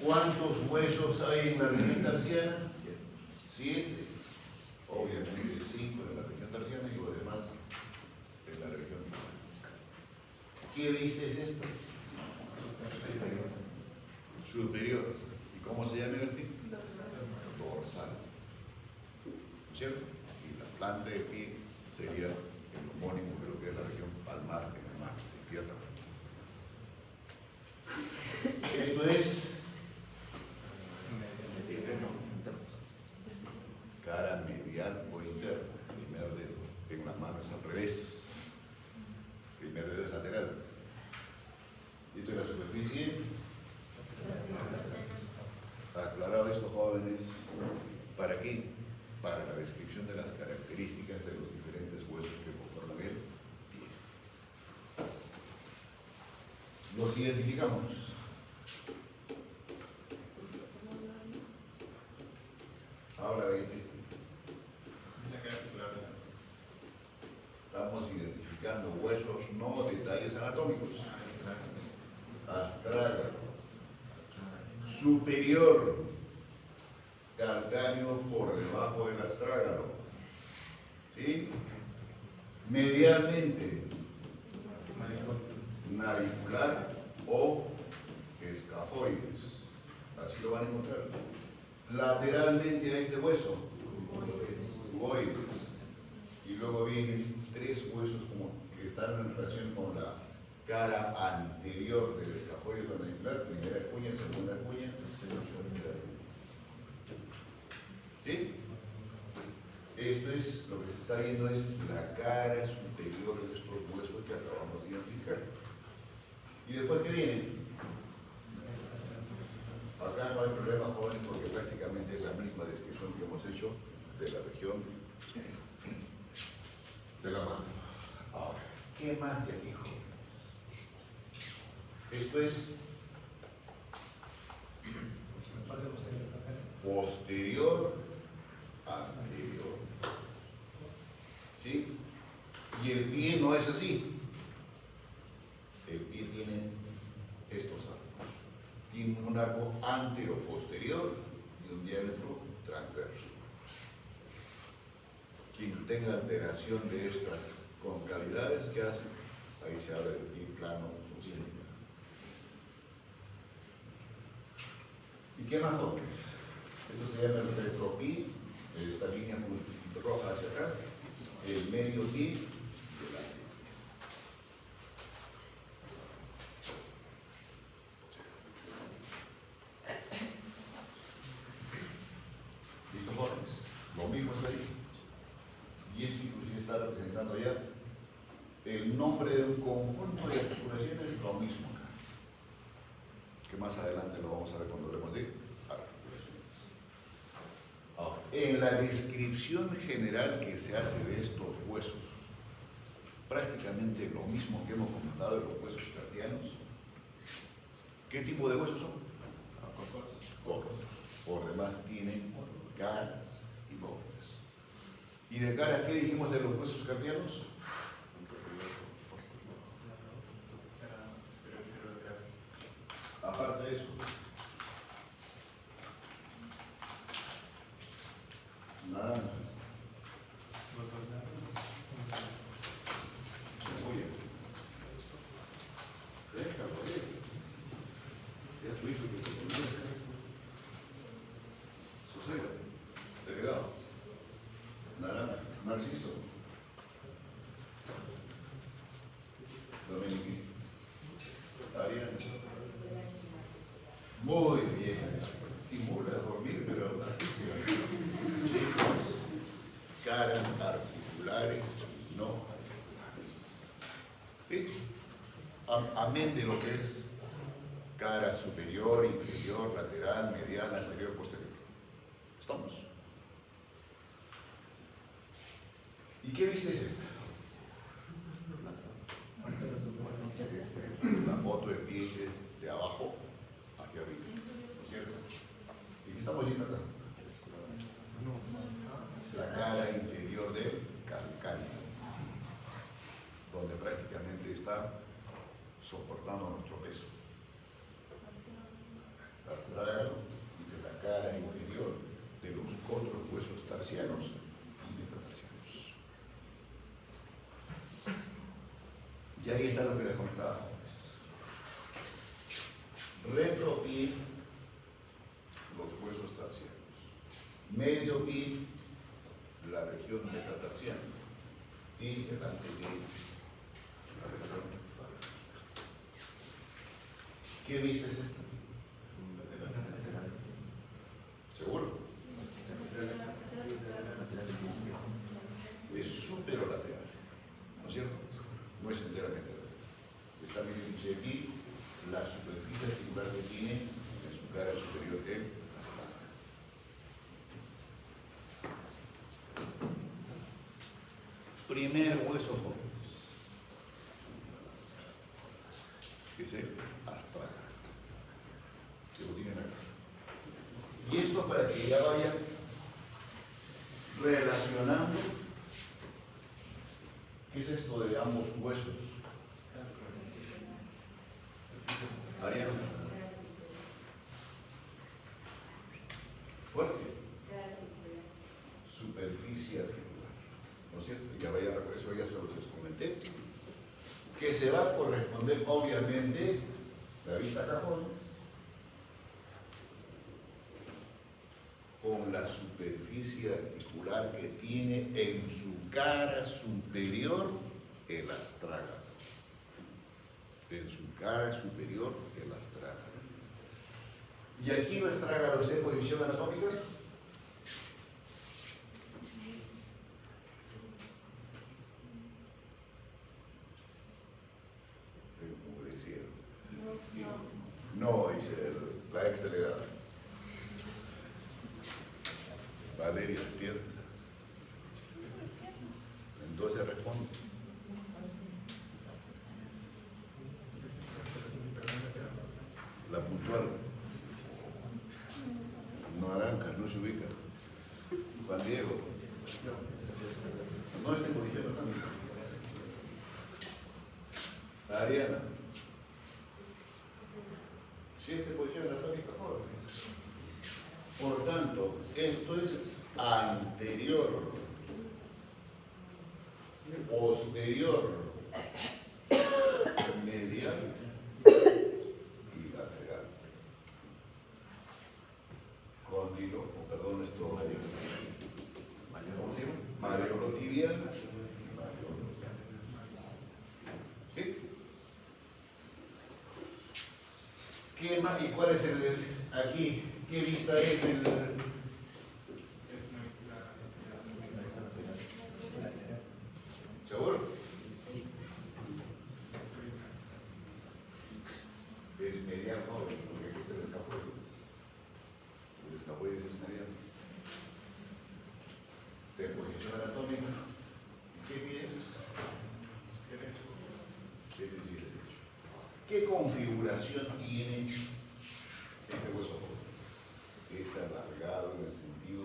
Speaker 1: ¿Cuántos huesos hay en la región tarsiana? ¿Qué viste es esto? Superior. ¿Y cómo se llama el pie? Dorsal. ¿Cierto? Y la planta de pie sería el homónimo de lo que es la región palmar en el mar, izquierda. Esto es cara medial o interna. Primer dedo. En las manos al revés. Primer dedo es lateral. Esto es la superficie. Aclarado esto, jóvenes. ¿Para qué? Para la descripción de las características de los diferentes huesos que conforman el pie. Los identificamos. Ahora bien, estamos identificando huesos, no detalles anatómicos. Astrágalo, superior, calcáneo por debajo del astrágalo, ¿sí? Medialmente, navicular o escafoides, así lo van a encontrar. Lateralmente a este hueso, cuboides, y luego vienen tres huesos como que están en relación con la cara anterior del escafoide navicular, primera cuña, segunda cuña, tercera cuña. ¿Sí? Esto es, lo que se está viendo es la cara superior de estos huesos que acabamos de identificar. ¿Y después qué viene? Acá no hay problema, jóvenes, porque prácticamente es la misma descripción que hemos hecho de la región de la mano. Ahora, ¿qué más de aquí, jóvenes? Esto es posterior, anterior. ¿Sí? Y el pie no es así. El pie tiene estos arcos. Tiene un arco antero-posterior y un diámetro transverso. Quien tenga alteración de estas concavidades, ¿qué hace? Ahí se habla del pie plano o semi. ¿Y qué más toques? Esto se llama el retropié, esta línea roja hacia atrás, el medio pie y el antepié. ¿Listo, jóvenes? Lo mismo está ahí. Y esto inclusive está representando ya el nombre de un conjunto de articulaciones, lo mismo acá. Que más adelante lo vamos a ver cuando hablemos de articulaciones. Ahora, en la descripción general que se hace de estos huesos, prácticamente lo mismo que hemos comentado de los huesos cardianos. ¿Qué tipo de huesos son? Cortos. Por demás tienen caras y bóvedas. ¿Y de caras qué dijimos de los huesos cardianos? Aparte de eso, naranjas, cebolla, déjalo, es tu hijo que se comió, sosega, delegado, naranja, narciso, dominiquí, ariana. Muy bien, simula dormir, pero chicos, caras articulares, no articulares. ¿Sí? Amén de lo que es cara superior, inferior, lateral, mediana, anterior, posterior. ¿Estamos? ¿Y qué viste es esta? La foto de pie es de abajo hacia arriba, ¿no es cierto? ¿Y qué estamos viendo acá? La cara inferior del calcáneo, donde prácticamente está soportando nuestro peso. Astrágalo y de la cara inferior de los otros huesos tarsianos y metatarsianos. Y ahí está lo que les contaba. Retropie, los huesos tarsianos. Medio pie, la región metatarsiana. Y el antepie, la región falángea. ¿Qué viste es esto? ¿Seguro? Es superolateral, ¿no es cierto? No es enteramente lateral. Está bien dice aquí la superficie articular que tiene en su cara superior el astragalo. Primer hueso jóvenes, es el astragalo, que lo tienen acá. Y esto para que ya vayan relacionando qué es esto de ambos huesos. Ariana. Fuerte. Superficie articular. ¿No es cierto? Ya vayan, eso ya se los comenté. Que se va a corresponder, obviamente, la vista cajones, con la superficie articular que tiene en su cara superior el astrágalo. En su cara superior el astrágalo. ¿Y aquí el astrágalo está en posición anatómica? No, dice la ex delegada. Valeria despierta. Entonces responde. La puntual. No Aranca, no se ubica. Juan Diego. No está en posición anatómica. Ariana. Sí está en posición anatómica, jóvenes. Por tanto, esto es anterior, posterior, medial y lateral. Cóndilo, o perdón, esto, ¿cómo se llama? Mareolotibial y mareolotibial. ¿Sí? ¿Qué más? ¿Y cuál es el aquí? ¿Qué vista es el...? ¿Seguro? Es mediano, porque aquí está el escapoides. El escapoides es mediano. De posición anatómica. ¿Qué pie es? Derecho. Es decir, derecho. ¿Qué configuración tiene este hueso? Es alargado en el sentido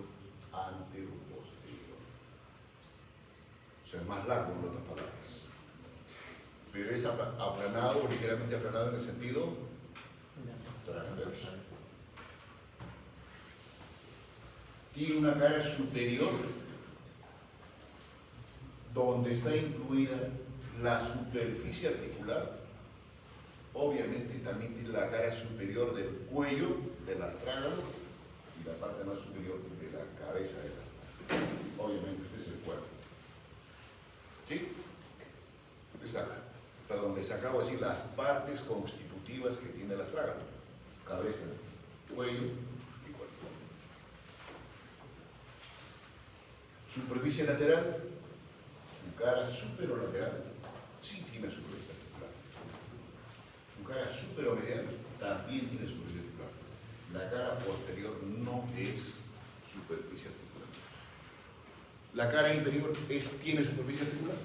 Speaker 1: antero-posterior. O sea, es más largo en otras palabras. Pero es aplanado, ligeramente aplanado en el sentido transverso. Tiene una cara superior donde está incluida la superficie articular. Obviamente también tiene la cara superior del cuello del astrágalo y la parte más superior de la cabeza del astrágalo. Obviamente este es el cuerpo. ¿Sí? Está donde se acabo de decir las partes constitutivas que tiene el astrágalo. Cabeza, cuello y cuerpo. Superficie lateral, su cara superolateral, sí tiene superficie articular. Su cara superomedial también tiene superficie articular. La cara posterior no es superficie articular. La cara inferior tiene superficie articular.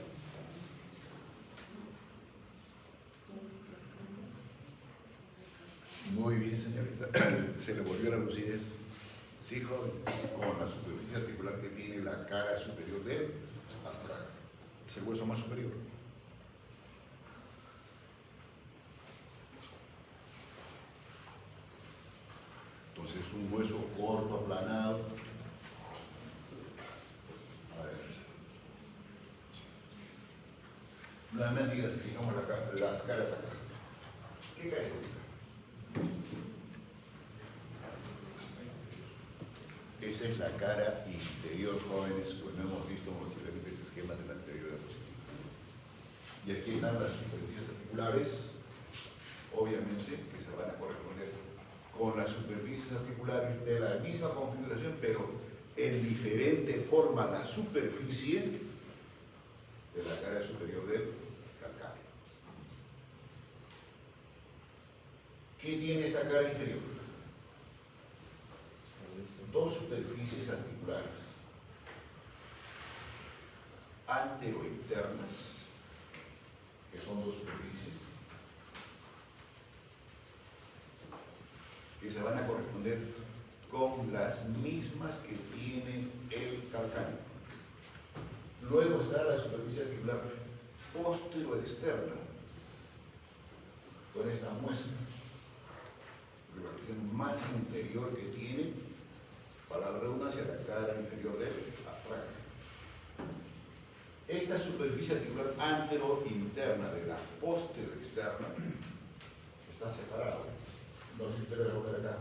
Speaker 1: Muy bien, señorita. Se le volvió la lucidez. Sí, joven. Con la superficie articular que tiene la cara superior de él, hasta es el hueso más superior. Entonces es un hueso corto, aplanado. A ver. Nuevamente identificamos las caras acá. ¿Qué cara es esta? Esa es la cara interior, jóvenes, pues no hemos visto los diferentes esquemas de la teoría diapositiva. Y aquí están las superficies articulares, obviamente, que se van a corresponder con las superficies articulares de la misma configuración, pero en diferente forma la superficie de la cara superior del calcáneo. ¿Qué tiene esta cara inferior? Dos superficies articulares anterointernas, que son dos superficies que se van a corresponder con las mismas que tiene el calcáneo. Luego está la superficie articular posteroexterna, con esta muestra, la región más inferior que tiene, para la redundancia, la cara inferior del astrágalo. Esta superficie articular anterointerna de la posteroexterna está separada. Entonces ustedes van a ver acá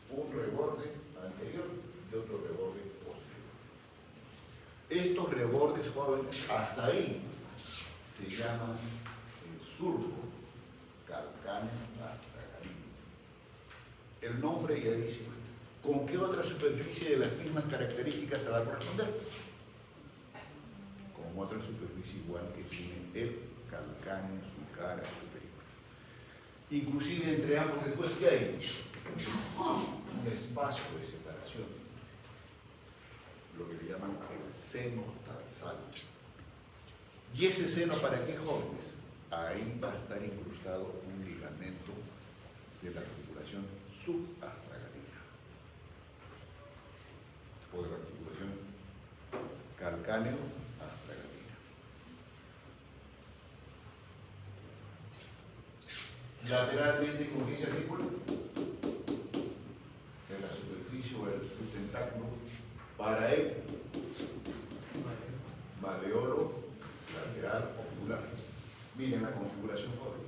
Speaker 1: un reborde anterior y otro reborde posterior. Estos rebordes, jóvenes, hasta ahí se llaman el surco calcáneo astragalino. El nombre ya dice, ¿con qué otra superficie de las mismas características se va a corresponder? Con otra superficie igual que tiene el calcáneo, su cara superior. Inclusive entre ambos, después, ¿qué hay? Un espacio de separación, lo que le llaman el seno tarsal. ¿Y ese seno para qué, jóvenes? Ahí va a estar incrustado un ligamento de la articulación subastragalina, o de la articulación calcáneo-astragalina. Lateralmente, ¿con qué se articula? En la superficie o el sustentáculo para el malleolo lateral ocular. Miren la configuración, jóvenes.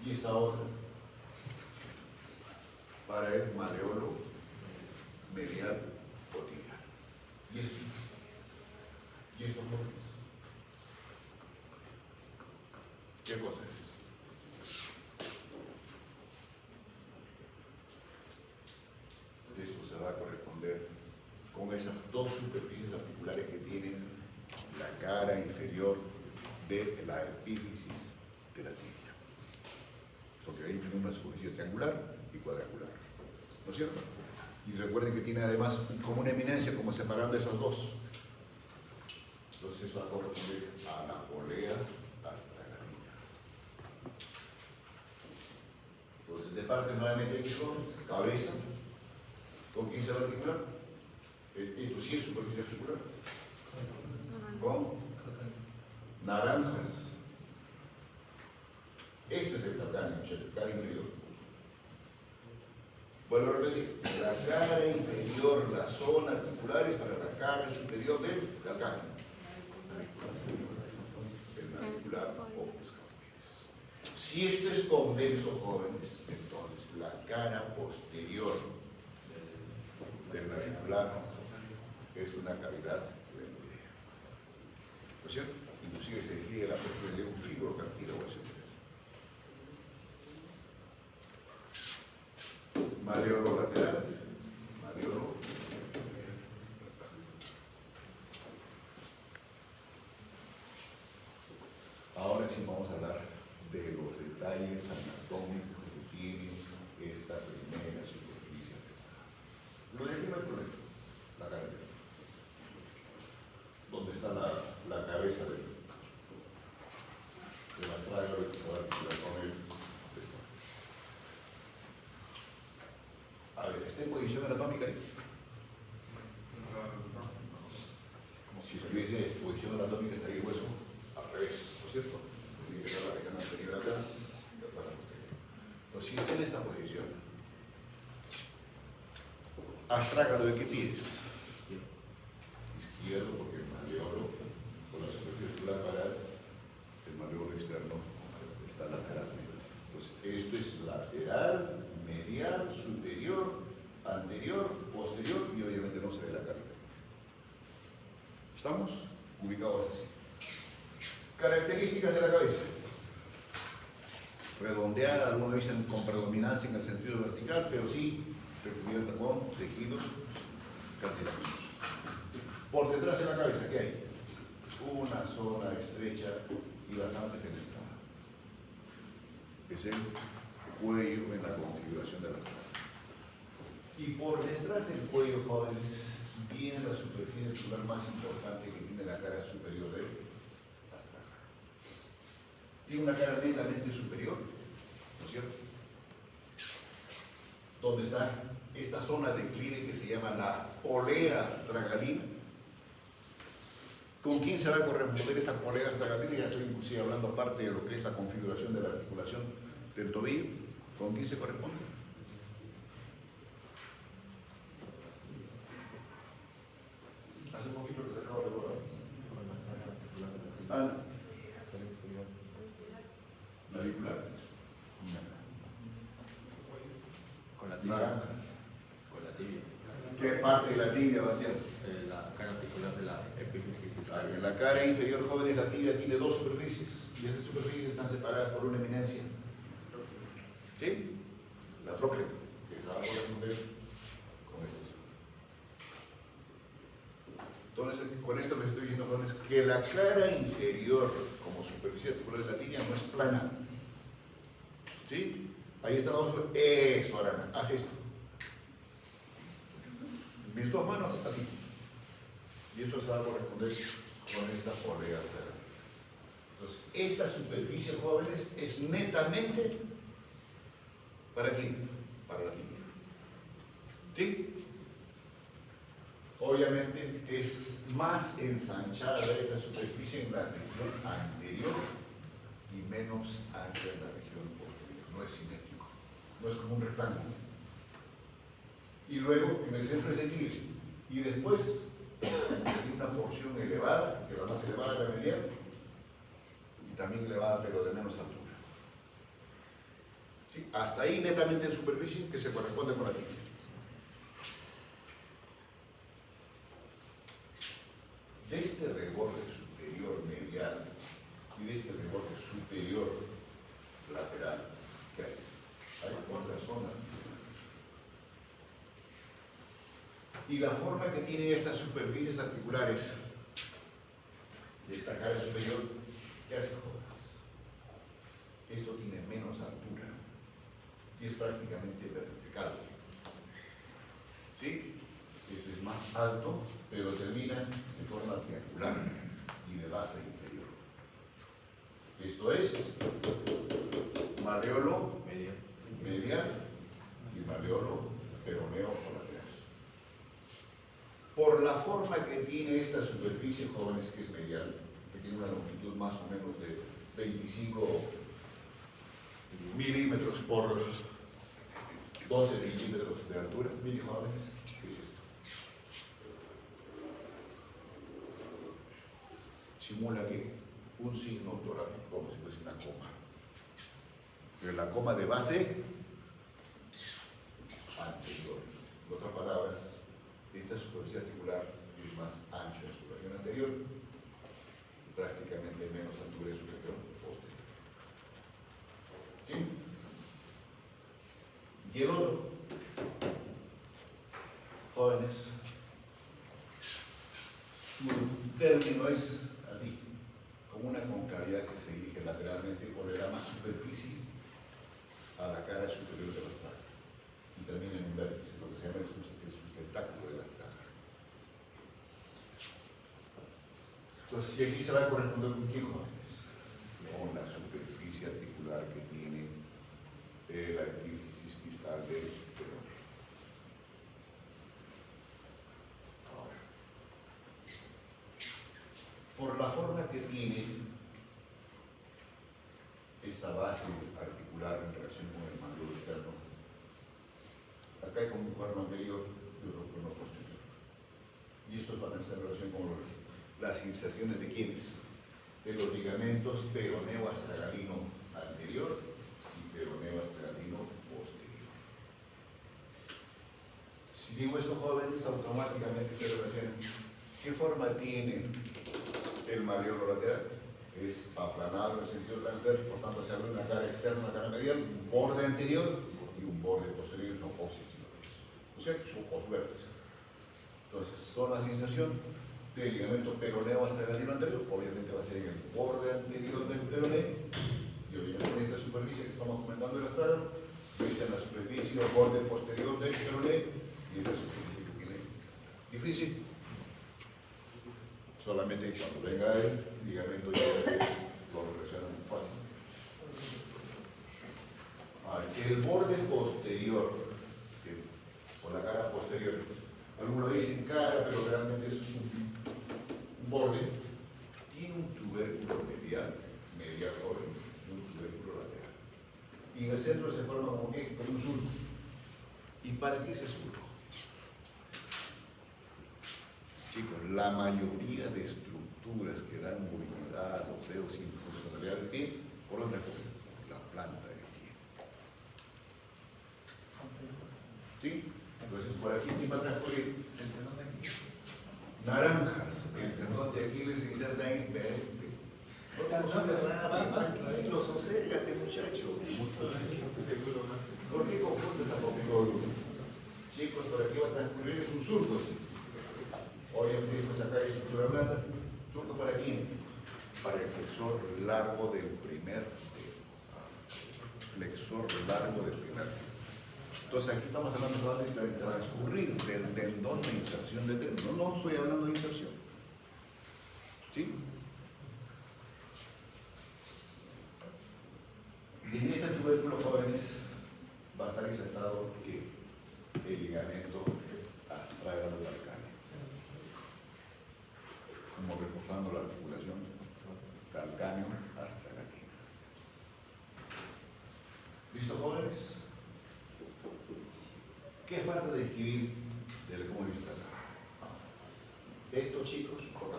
Speaker 1: Y esta otra para el malleolo medial o tibial. Y esto. Y estos jóvenes. ¿Qué cosa es? Esto se va a corresponder con esas dos superficies articulares que tienen la cara inferior de la epífisis de la tibia. Porque ahí tenemos una superficie triangular y cuadrangular, ¿no es cierto? Y recuerden que tiene además como una eminencia como separando esas dos. Entonces eso va a corresponder a la polea astragalina. Entonces de parte nuevamente aquí son cabeza. ¿Con quién se va a articular? Esto sí es superficie articular. Con naranjas. Esto es el calcáneo, el cara inferior. Vuelvo a repetir, la cara inferior, la zona articular es para la cara superior del calcáneo. El navicular o escapulis. Si esto es convexo, jóvenes, entonces la cara posterior del navicular es una cavidad glenoidea. ¿No es cierto? Inclusive se describe la presencia de un fibrocartílago ascendente. Malleolo lateral, malleolo. Ahora sí vamos a hablar de los detalles anatómicos que tiene esta primera superficie. Lo de aquí no hay problema, la cara. ¿Dónde está la cabeza del astrágalo que se va a articular con él? A ver, ¿está en posición anatómica ahí? Si se hubiese posición anatómica estaría el hueso al revés, ¿no es cierto? Tiene que estar la región anterior acá y otra la posterior. Entonces, si está en esta posición, astrágalo, ¿de qué pies? Izquierdo, porque el malleolo con la superficie articular para Esto es lateral, medial, superior, anterior, posterior y obviamente no se ve la cara. ¿Estamos? Ubicados así. Características de la cabeza. Redondeada, algunos dicen con predominancia en el sentido vertical, pero sí recubierta con tejidos cartilaginosos. Por detrás de la cabeza, ¿qué hay? Una zona estrecha y bastante fenestrada. Es el cuello en la configuración de la estrada. Y por detrás del cuello, jóvenes, viene la superficie articular más importante que tiene la cara superior de la estrada. Tiene una cara netamente superior, ¿no es cierto? Donde está esta zona de declive que se llama la polea astragalina. ¿Con quién se va a corresponder esa polea astragalina? Ya estoy inclusive hablando aparte de lo que es la configuración de la articulación del tobillo. ¿Con quién se corresponde? Hace poquito que se acaba de borrar. Ana. ¿Navicular?
Speaker 2: Con la tibia.
Speaker 1: Naranjas.
Speaker 2: Con la tibia.
Speaker 1: ¿Qué parte de la tibia, Bastián?
Speaker 2: La cara articular de la epífisis.
Speaker 1: En la cara inferior, jóvenes, la tibia tiene dos superficies y estas superficies están separadas por una eminencia. ¿Sí? La tróclea, que se va a corresponder con esto. Entonces, con esto les estoy diciendo, jóvenes, que la cara inferior, como superficie articular de la tibia, no es plana. ¿Sí? Ahí están los dos. Eso, Arana, haz esto. Mis dos manos, así. Y eso se va a corresponder con esta polea astragalina. Entonces, esta superficie, jóvenes, es netamente ¿para quién? Para la tibia. ¿Sí? Obviamente es más ensanchada esta superficie en la región anterior y menos ancha en la región posterior. No es simétrico. No es como un rectángulo. Y luego en el centro es declive. Y después tiene una porción elevada, que es la más elevada de la medial, y también elevada pero de menos altura. ¿Sí? Hasta ahí netamente en superficie que se corresponde con la tibia. De este reborde superior medial y de este reborde superior lateral, ¿qué hay? Hay otra zona. Y la forma que tienen estas superficies articulares de esta cara superior, ¿qué hace, jóvenes? Esto tiene menos altura y es prácticamente vertical. ¿Sí? Esto es más alto, pero termina de forma triangular y de base inferior. Esto es malleolo medial y malleolo peroneo colateral. Por la forma que tiene esta superficie, jóvenes, que es medial, que tiene una longitud más o menos de 25 milímetros por 12 milímetros de altura, miren, jóvenes, ¿qué es esto? Simula que un signo ortográfico, como si fuese una coma. Pero la coma de base anterior. En otras palabras, esta superficie articular es más ancha en su región anterior y prácticamente menos altura en su región posterior. ¿Sí? Y el otro, jóvenes, su término es así, como una concavidad que se dirige lateralmente o le da más superficie a la cara superior de la estrada y termina en un vértice, lo que se llama el sustentáculo de la estrada. Entonces, si aquí se va a corresponder con quién, jóvenes, con la superficie articular que tiene la epífisis distal del peroneo. Ahora, por la forma que tiene esta base articular en relación con el mangulo externo, acá hay como un cuerno anterior y otro cuerno posterior. Y esto va a estar en relación con las inserciones de quiénes, de los ligamentos peroneo astragalino anterior y peroneo astragalino digo esto jóvenes, automáticamente se relacionan. ¿Qué forma tiene el maleolo lateral? Es aplanado en el sentido transverso, por tanto se abre una cara externa, una cara medial, un borde anterior y un borde posterior, no óseos, sino o sea, su vértice. Entonces, zonas de inserción del ligamento peroneo astragalino anterior, obviamente va a ser en el borde anterior del peroneo, y obviamente en esta superficie que estamos comentando el astragal, en la superficie o borde posterior del peroneo, y esta superficie que tiene difícil. Solamente cuando venga el ligamento ya lo relaciona muy fácil. Ahora, el borde posterior, o la cara posterior, algunos dicen cara, pero realmente es un borde, tiene un tubérculo medial joven, y un tubérculo lateral. Y en el centro se forma como un surco. ¿Y para qué ese surco? Chicos, la mayoría de estructuras que dan movilidad, osteos y funcionalidad del pie, ¿por dónde cogen? Por la planta del pie. ¿Sí? Entonces, por aquí ¿quién va a transcurrir? Naranjas. El tendón de Aquiles se inserta en verde. Tranquilo, soségate, muchacho. ¿Por qué confundes a poco? Chicos, por aquí va a transcurrir es un surco, ¿sí? Obviamente esto sacar estructura blanda, surco para aquí, para el flexor largo del primer dedo. Flexor largo del primer dedo. Entonces aquí estamos hablando de transcurrir del tendón de inserción del dedo. No estoy hablando de inserción. ¿Sí? Y en este tubérculo, jóvenes, va a estar insertado el ligamento astragalino calcáneo, como reforzando la articulación calcáneo astragalina. ¿Listo, jóvenes? ¿Qué falta de escribir del cómo está acá? Estos chicos, por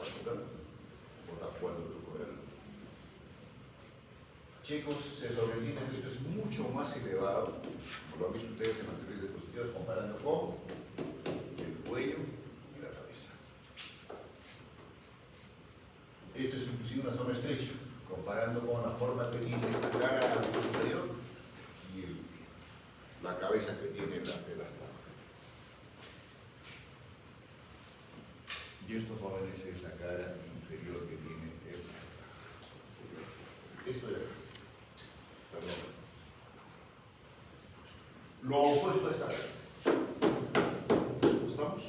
Speaker 1: acuerdo de tu cuaderno. Chicos, se sobreentiende que esto es mucho más elevado, como lo han visto ustedes en anteriores diapositivas, comparando con el cuello y la cabeza. Esto es inclusive una zona estrecha, comparando con la forma que tiene esta cara superior y la cabeza que tiene el astrado. Y esto, jóvenes, es la cara inferior que tiene el astrado. Esto de acá. Perdón. Lo opuesto a esta cara. ¿Estamos?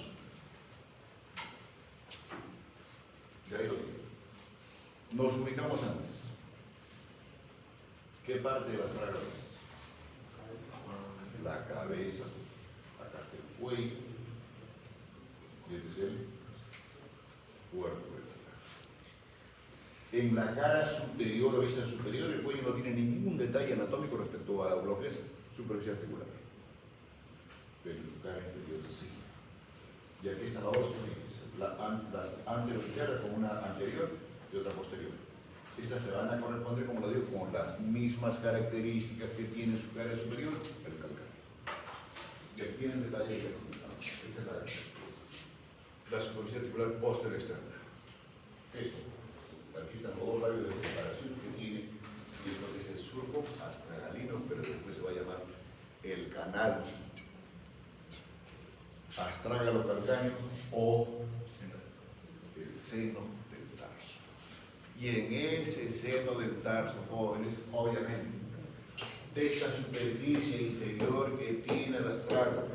Speaker 1: Ya ahí lo digo. Nos ubicamos antes. ¿Qué parte de las trágalas? La cabeza, acá está el cuello, y este es el cuerpo de las trágalas. En la cara superior o vista superior, el cuello no tiene ningún detalle anatómico respecto a lo que es superficie articular. Pero en su cara inferior sí. Y aquí están las dos, las anteroizquierdas con una anterior y otra posterior. Estas se van a corresponder, como lo digo, con las mismas características que tiene su cara superior, el calcáneo. Y aquí viene el detalle que comentamos. Esta es la superficie articular posterior externa. Esto. Aquí están los dos labios de separación que tiene, y es lo que es el surco astragalino, pero después se va a llamar el canal astrágalo calcáneo o el seno del tarso. Y en ese seno del tarso, jóvenes, obviamente, de esta superficie inferior que tiene el astrágalo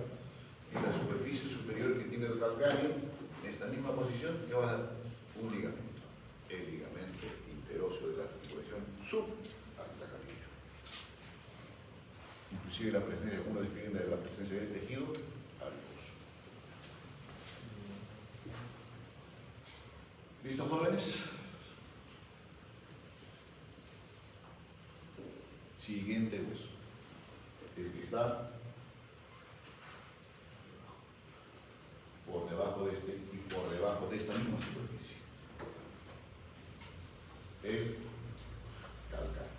Speaker 1: y la superficie superior que tiene el calcáneo, en esta misma posición, ¿qué va a dar? Un ligamento. El ligamento interóseo de la articulación subastragalina. Inclusive la presencia, algunos describen de la presencia del tejido adiposo. ¿Listo, jóvenes? Siguiente hueso. El que está por debajo de este y por debajo de esta misma superficie. El calcáneo.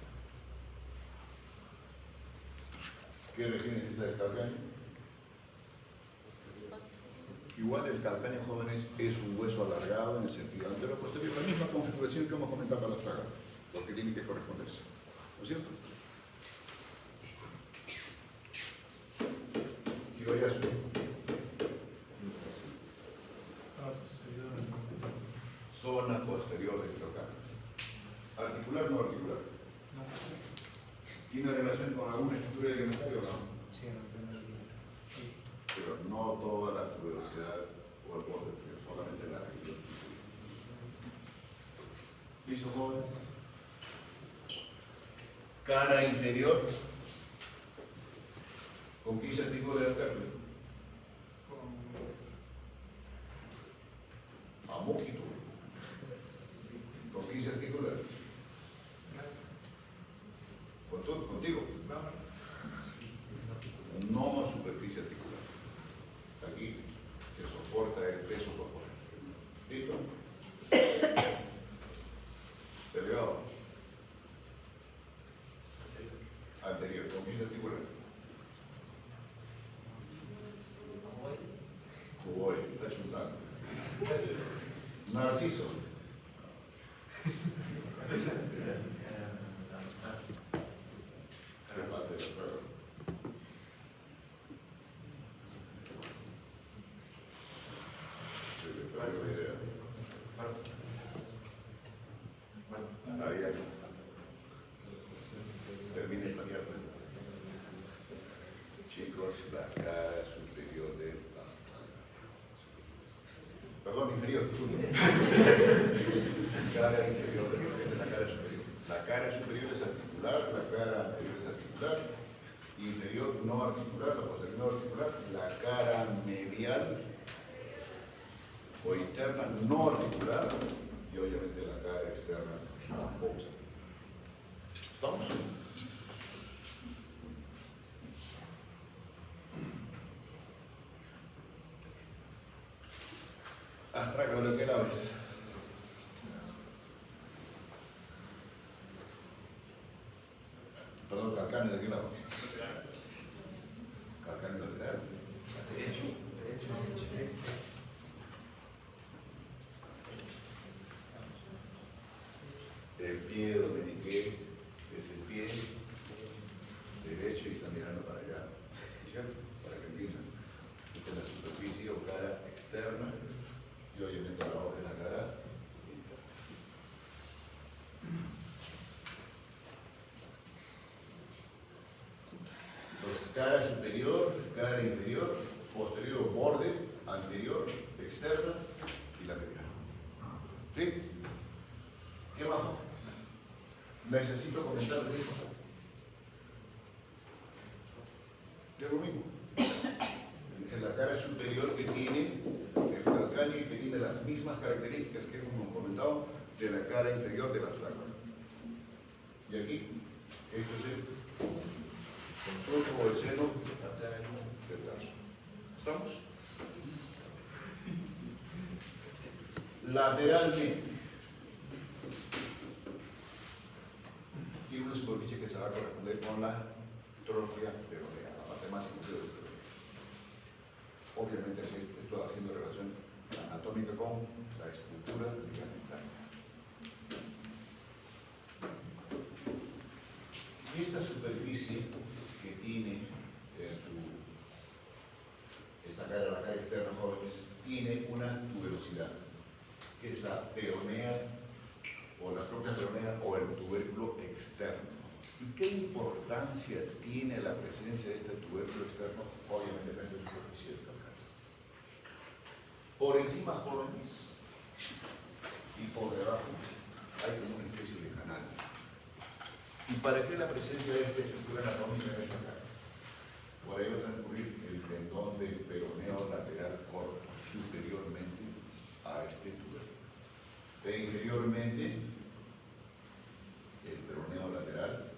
Speaker 1: ¿Qué región necesita el calcáneo? Igual el calcáneo jóvenes es un hueso alargado en el sentido anterior posterior, la misma configuración que hemos comentado para la saga, porque tiene que corresponderse. ¿No es cierto? Kiroyasu. Zona posterior del trocáneo. ¿Articular o no articular? ¿Tiene relación con alguna estructura alimentaria o no?
Speaker 3: Sí,
Speaker 1: Pero no toda la tuberosidad o el borde, solamente la región superior. ¿Listo, jóvenes? Cara inferior. ¿Con qué se articula el carne? Amóquito. ¿Con qué se articula? ¿Contigo? No superficie articular. Aquí se soporta el peso corporal. ¿Listo? Delegado. Anterior. ¿Con qué se articula? Cuboide. Está chuntando. Narciso. ¿Qué parte de la prueba? Se le trae la idea. Ariano. Termine esta mierda. Chicos, la cara superior de las perdón, inferior. Cara inferior de la cara superior. La cara superior es articular, la cara anterior es articular, inferior no articular, la posterior no articular, la cara medial o interna no articular y obviamente la cara externa tampoco. ¿Estamos? Astrágalo lo que laves. Perdón, calcáneo de qué lado. Calcáneo lateral. Derecho. El pie dominique es el pie derecho y está mirando para allá. ¿Cierto? Para que entiendan. Esta es la superficie o cara externa y obviamente abajo de la cara interna. Entonces, cara superior, cara inferior, posterior, borde, anterior, externa y la medial. ¿Sí? ¿Qué más? Necesito comentar de esto. Es lo mismo. En la cara superior que tiene el calcáneo y que tiene las mismas características que hemos comentado de la cara inferior de la astrágalo. Y aquí, esto es el consulto o el seno del brazo. ¿Estamos? Lateralmente tiene una superficie que se va a corresponder con la tróclea peronea, la parte más inferior del peroneo. Obviamente estoy haciendo relación anatómica con la estructura ligamentaria. Y esta superficie que tiene esta cara, la cara externa, jóvenes, tiene una tuberosidad, que es la peronea o la tróclea peronea o el tubérculo externo. ¿Y qué importancia tiene la presencia de este tubérculo externo? Obviamente depende de la superficie del calcáneo. Por encima, jóvenes, y por debajo hay como una especie de canal. ¿Y para qué la presencia de esta estructura anatómica en esta cara? Por ello transcurrir el tendón del peroneo lateral corto superiormente a este tubérculo. E inferiormente el peroneo lateral.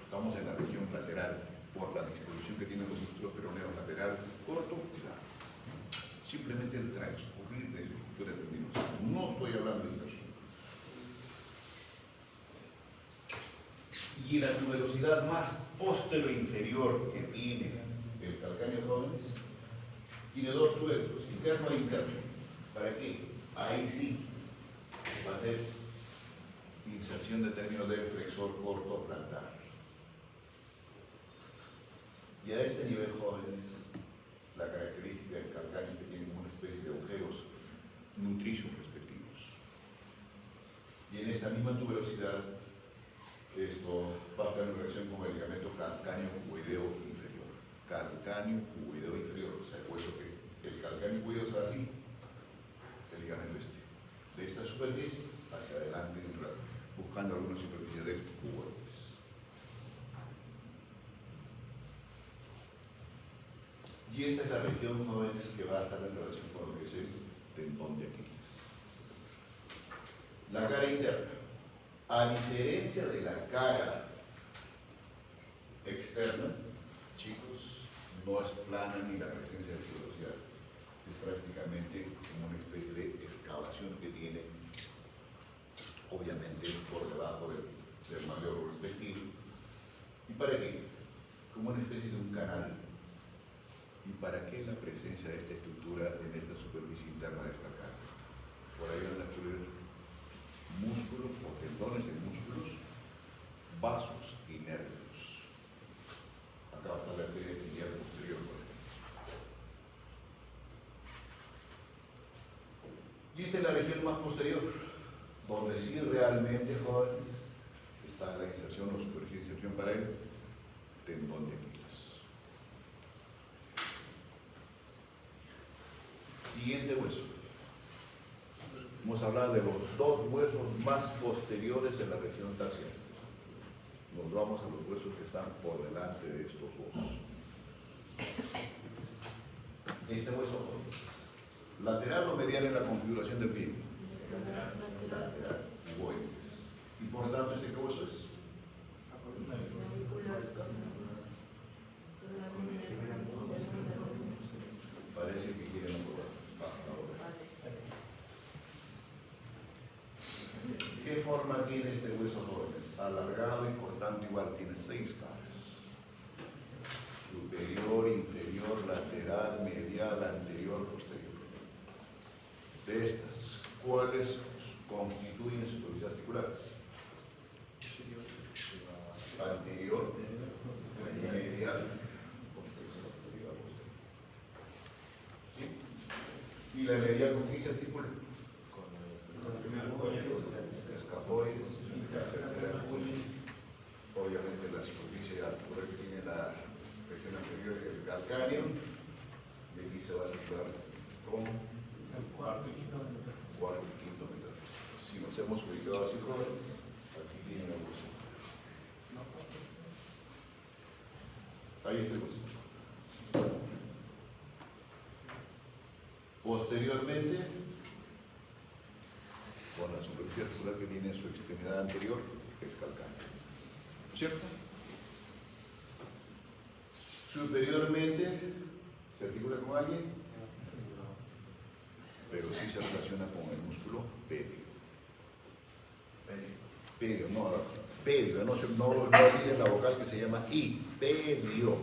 Speaker 1: Estamos en la región lateral por la distribución que tienen los músculos peroneos lateral corto y largo. Simplemente el transcurrir de estructura tendinosa. No estoy hablando de interno. Y la tuberosidad más posterior inferior que tiene el calcáneo calcáneo, jóvenes, tiene dos tubérculos, interno e interno. ¿Para qué? Ahí sí va a ser inserción de término de flexor corto plantar. Y a este nivel, jóvenes, la característica del calcáneo es que tiene como una especie de agujeros nutricios respectivos. Y en esta misma tuberosidad, esto va a estar en relación con el ligamento calcáneo cuboideo inferior. Calcáneo cuboideo inferior, o sea, el hueso que el calcáneo cuboideo es así, el ligamento este, de esta superficie hacia adelante, buscando alguna superficie de cuboides. Y esta es la región, jóvenes, que va a estar en relación con lo que es el tendón de Aquiles. La cara interna. A diferencia de la cara externa, chicos, no es plana ni la presencia de tuberosidad. Es prácticamente como una especie de excavación que tiene, obviamente, por debajo del maleolo respectivo. ¿Y para qué? Como una especie de un canal. ¿Y para qué la presencia de esta estructura en esta superficie interna del calcáneo? Por ahí van a fluir músculos o tendones de músculos, vasos y nervios. Acá va a estar la arteria tibial posterior, por ejemplo. Y esta es la región más posterior, donde sí realmente, jóvenes, está la inserción o superficie de inserción para el tendón de Aquiles. Siguiente hueso. Hemos hablado de los dos huesos más posteriores de la región taxial. Nos vamos a los huesos que están por delante de estos dos. Este hueso, lateral o medial en la configuración del pie. Lateral. Huesos. Y por lo tanto, ¿este qué hueso es? Parece que quieren acordar. Hasta ahora. ¿Qué forma tiene este hueso, jóvenes? Alargado y por tanto igual tiene 6 caras. Superior, inferior, lateral, medial, anterior, posterior. De estas, ¿cuáles constituyen sus articulares? Anterior, medial, posterior. ¿Sí? ¿Y la medial con qué se articula? Escafoides, obviamente la superficie articular que tiene la región anterior del calcáneo, y aquí se va a articular con cuarto y quinto metatarso. Si nos hemos ubicado así, joven, aquí tiene el hueso. Ahí está el hueso. Posteriormente, con la superficie articular que tiene su extremidad anterior, el calcáneo. ¿Cierto? Superiormente, ¿se articula con alguien? Pero sí se relaciona con el músculo pédio. Pédio, no olviden la vocal que se llama I, pédio.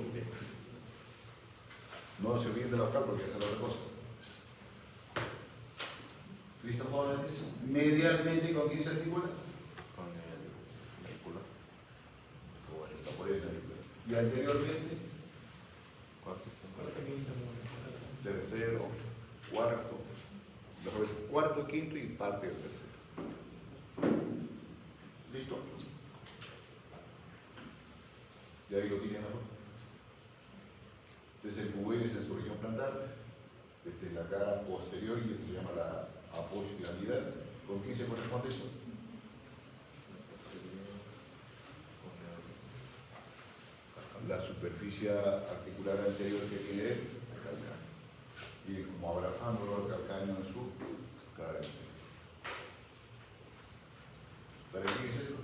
Speaker 1: No se olviden de la vocal porque esa es la otra cosa. ¿Listo, jóvenes? Medialmente, ¿con quién se articula?
Speaker 2: Con el auricular.
Speaker 1: Con el escafoides auricular. Y anteriormente, tercero, cuarto, quinto y parte del tercero. ¿Listo? Y ahí lo tienen, ¿no? Este es el cuboides en su región plantar. Esta es la cara posterior y esto se llama la apospiralidad. ¿Con quién se corresponde eso? La superficie articular anterior que tiene el calcáneo. Y como abrazándolo al calcáneo en su cara. ¿Para qué es eso?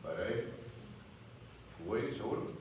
Speaker 1: Para él. ¿Cuboides seguro?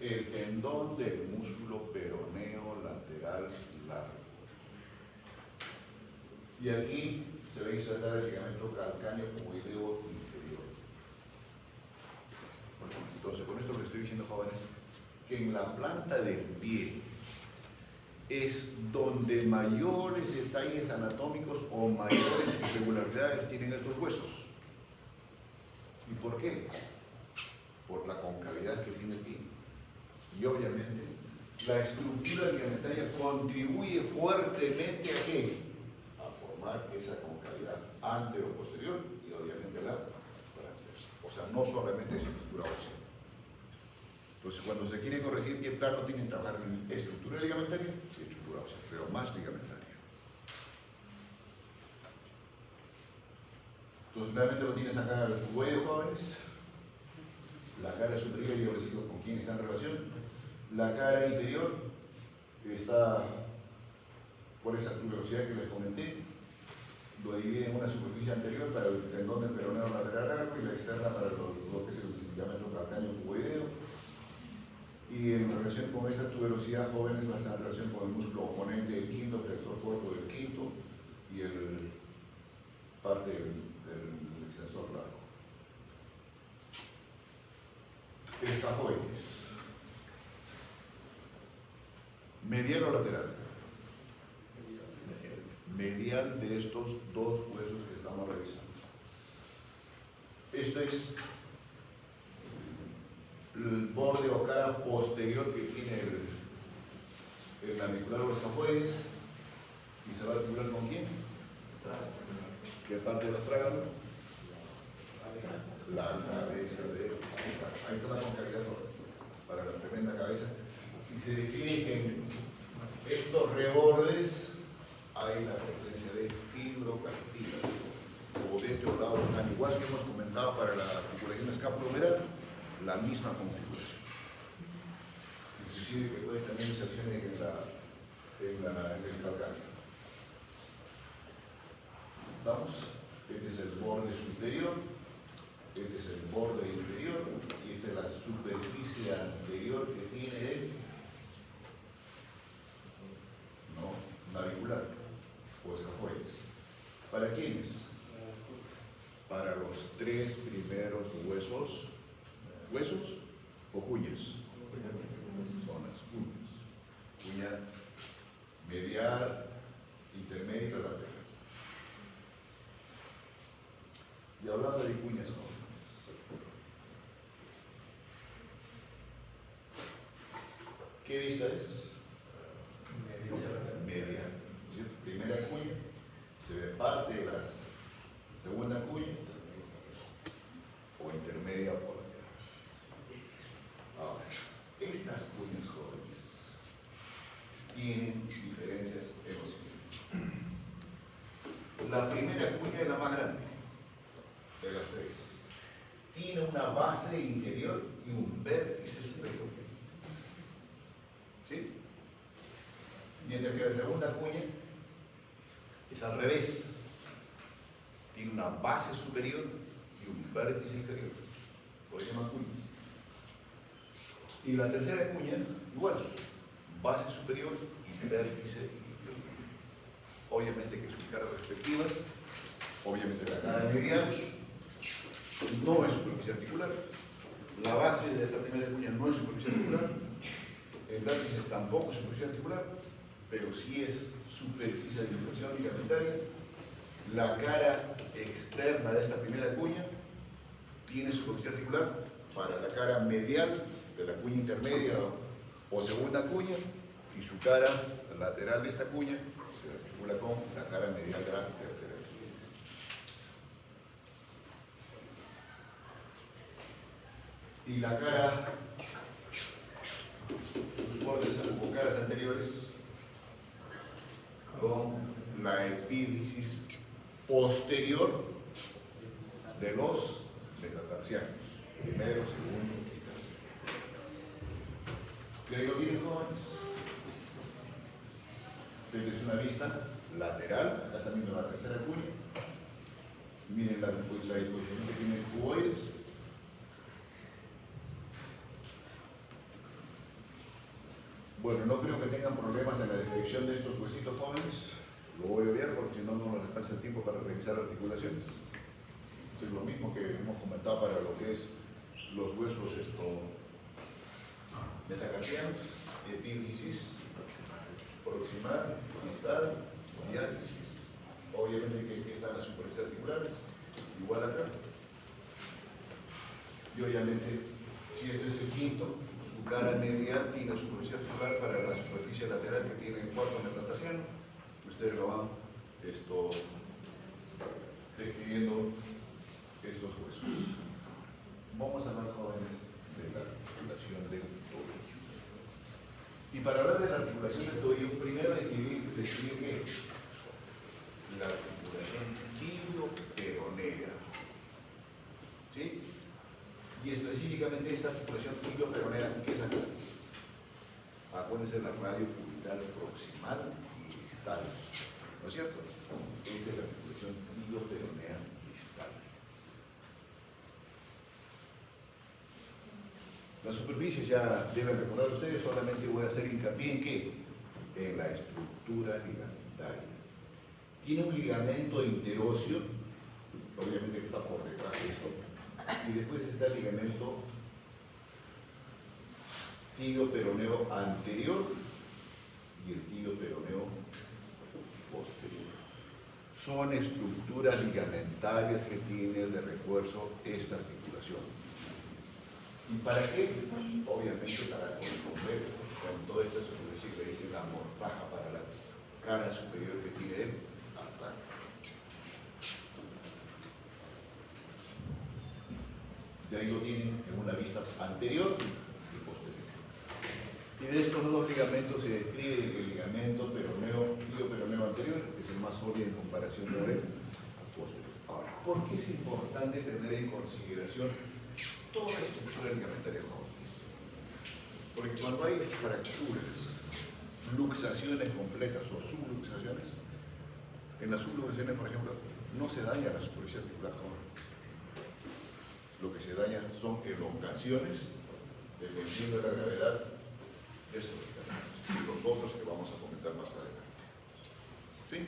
Speaker 1: el tendón del músculo peroneo lateral largo. Y aquí se ve insertar el ligamento calcáneo cuboideo inferior. Entonces, con esto que estoy diciendo, jóvenes, que en la planta del pie es donde mayores detalles anatómicos o mayores irregularidades tienen estos huesos. ¿Y por qué? Por la concavidad que tiene el pie. Y obviamente, la estructura ligamentaria contribuye fuertemente ¿a qué? A formar esa concavidad antero-posterior y obviamente la transversa. O sea, no solamente es estructura ósea. Entonces, cuando se quiere corregir pie plano, tienen que trabajar en estructura ligamentaria y estructura ósea, pero más ligamentaria. Entonces, realmente lo tienes acá el cuello, jóvenes. La cara superior, yo les digo con quién está en relación. La cara inferior está por esa tuberosidad que les comenté. Lo divide en una superficie anterior para el tendón del peroneo lateral largo y la externa para lo que es el ligamento calcáneo cuboideo. Y en relación con esta tuberosidad, jóvenes, va a estar en relación con el músculo oponente del quinto, flexor corto del quinto y el parte del extensor largo. Escafoides. Medial o lateral. Medial de estos dos huesos que estamos revisando. Esto es el borde o cara posterior que tiene el navicular o escafoides. ¿Y se va a articular con quién? ¿Qué parte del astrágalo? La cabeza de... Ahí está la concavidad para la tremenda cabeza. Y se define que en estos rebordes hay la presencia de fibrocartílago o de este lado, igual que hemos comentado para la articulación escapulohumeral, la misma configuración. Inclusive que puede también inserciones en el calcáneo. ¿Estamos? Este es el borde superior, este es el borde inferior y esta es la superficie anterior que tiene el navicular o escafoides. ¿Para quiénes? Para los tres primeros huesos. ¿Huesos o cuñas? Son las cuñas. Cuña medial, intermedia y lateral. Y hablando de cuñas, ¿qué vista es? Media. Primera cuña, se ve parte de la segunda cuña o intermedia por lateral. Ahora, estas cuñas jóvenes tienen diferencias en los siguientes. La primera cuña es la más grande de las tres. Tiene una base interior y un vértice superior. ¿Sí? Mientras que la segunda cuña es al revés. Tiene una base superior y un vértice inferior. Por eso llaman cuñas. Y la tercera cuña, igual. Base superior y vértice inferior. Obviamente que sus caras respectivas, obviamente la cara medial no es superficie articular. La base de esta primera cuña no es superficie articular. El vértice tampoco es superficie articular, pero sí es superficie de inserción ligamentaria. La cara externa de esta primera cuña tiene superficie articular para la cara medial de la cuña intermedia o segunda cuña, y su cara lateral de esta cuña se articula con la cara medial de la tercera cuña. Y la cara, sus bordes o caras anteriores, con la epífisis posterior de los metatarsianos, primero, segundo y tercero. ¿Y ahí lo tienen, jóvenes? Esta es una vista lateral, acá está viendo la tercera cuña. Miren la disposición que tiene el cuboides. Bueno, no creo que tengan problemas en la descripción de estos huesitos jóvenes. Lo voy a obviar porque si no, no nos alcanza el tiempo para revisar articulaciones. Es lo mismo que hemos comentado para lo que es los huesos metacarpianos, epífisis, proximal, distal, diáfisis. Obviamente que aquí están las superficies articulares, igual acá. Y obviamente, si esto es el quinto, su cara medial tiene superficie articular para la superficie lateral que tiene el cuarto metatarsiano. Ustedes lo van describiendo estos huesos. Vamos a hablar, jóvenes, de la articulación del tobillo. Y para hablar de la articulación del tobillo, primero describir qué es la articulación tibio-peronea. ¿Sí? Y específicamente esta articulación tibio-peronea, ¿qué es acá? Acuérdense la radio cubital proximal y distal. ¿No es cierto? Esta es la articulación tibio-peronea distal. Las superficies ya deben recordar ustedes, solamente voy a hacer hincapié en qué? En la estructura ligamentaria. Tiene un ligamento interóseo, obviamente que está por detrás de esto, y después está el ligamento tibio-peroneo anterior y el tibio-peroneo posterior. Son estructuras ligamentarias que tiene de refuerzo esta articulación. ¿Y para qué? Obviamente para corresponder con toda esta superficie que dice la mortaja para la cara superior que tiene él hasta acá. De ahí lo tienen en una vista anterior y posterior. Y de estos dos ligamentos se describe el ligamento tibio-peroneo anterior, que es el más sólido en comparación con el posterior. Ahora, ¿por qué es importante tener en consideración toda la estructura ligamentaria jóvenes? Porque cuando hay fracturas, luxaciones completas o subluxaciones, en las subluxaciones, por ejemplo, no se daña la superficie articular joven. Lo que se daña son elongaciones, dependiendo de la gravedad de estos ligamentos y los otros que vamos a comentar más adelante. ¿Sí?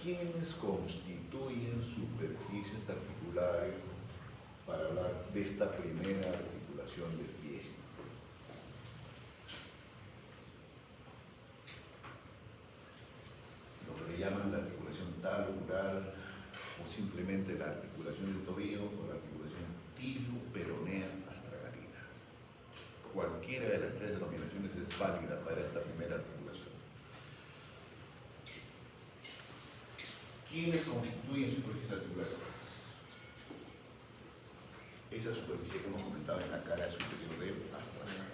Speaker 1: ¿Quiénes constituyen superficies articulares para hablar de esta primera articulación del pie? Lo que le llaman la articulación talocular o simplemente la articulación del tobillo o la articulación tibio-peronea astragalina. Cualquiera de las tres denominaciones es válida para esta primera articulación. ¿Quiénes constituyen superficies articulares? Esa superficie que hemos comentado en la cara superior del astrágalo.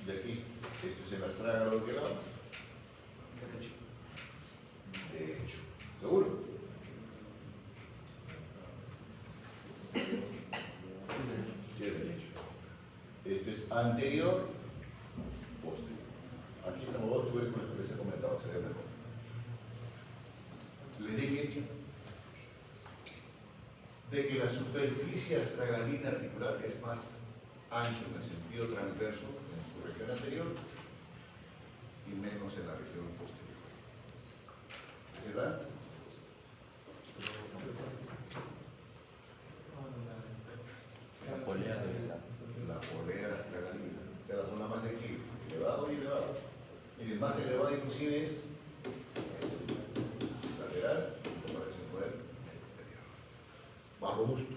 Speaker 1: Y aquí, esto es el astrágalo de qué lado. Derecho. ¿Seguro? Sí, derecho. Esto es anterior, posterior. Aquí estamos dos tubérculos que les he comentado, se ve mejor. Les dije de que la superficie astragalina articular es más ancho en el sentido transverso en su región anterior y menos en la región posterior. ¿Verdad?
Speaker 2: La polea de
Speaker 1: La polea astragalina, de la zona más de equilibrio, elevado y elevado. Y de más elevado inclusive es lateral en comparación con el anterior. Más robusto.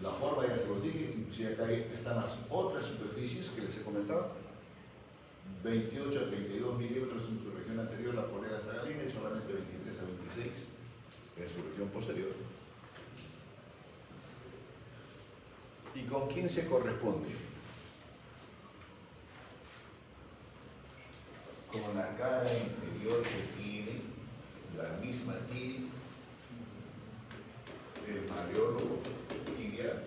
Speaker 1: La forma ya se los dije, inclusive acá están las otras superficies que les he comentado. 28 a 32 milímetros en su región anterior, la polea astragalina, y solamente 23 a 26 en su región posterior. ¿Y con quién se corresponde? Con la cara inferior que tiene la misma tibia, el maleolo tibial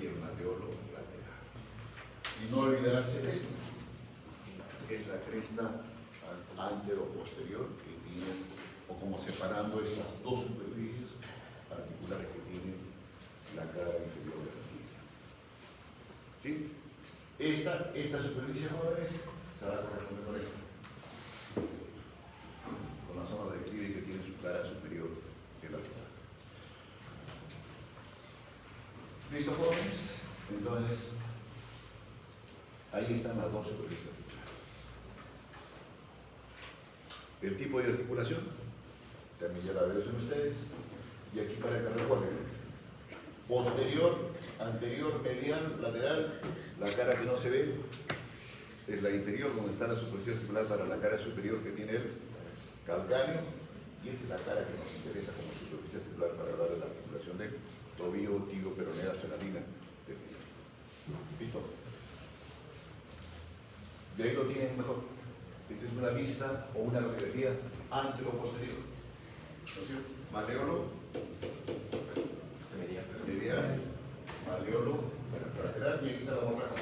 Speaker 1: y el maleolo lateral. Y no olvidarse de esto, que es la cresta antero-posterior que tiene, o como separando estas dos superficies, articulares que tiene la cara inferior de la tibia. ¿Sí? Esta superficie, jóvenes, se va a corresponder con esta, con la zona de declive que tiene su cara superior en la espalda. ¿Listo, jóvenes? Entonces, ahí están las dos superficies articulares. El tipo de articulación, también ya la vieron ustedes, y aquí para que recuerden, posterior, anterior, medial, lateral, la cara que no se ve es la inferior, donde está la superficie articular para la cara superior que tiene el calcáneo, y esta es la cara que nos interesa como superficie articular para hablar de la articulación del tobillo, tibio, peroneo, hasta la lina del pie. ¿Listo? De ahí lo tienen mejor. Esta es una vista o una radiografía antero-posterior. ¿No es cierto? Maleolo, medial, maleolo, lateral, y aquí está la morraja.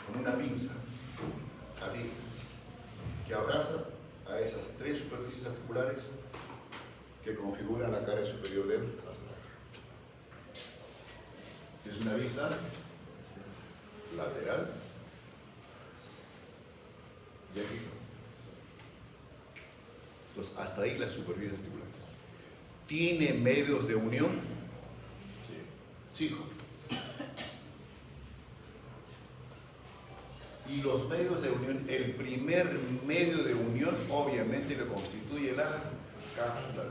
Speaker 1: Con una pinza, así, que abraza a esas tres superficies articulares que configuran la cara superior del astral. Es una vista lateral y aquí está. Entonces, hasta ahí las superficies articulares. ¿Tiene medios de unión? Sí. Y los medios de unión, el primer medio de unión obviamente lo constituye la cápsula.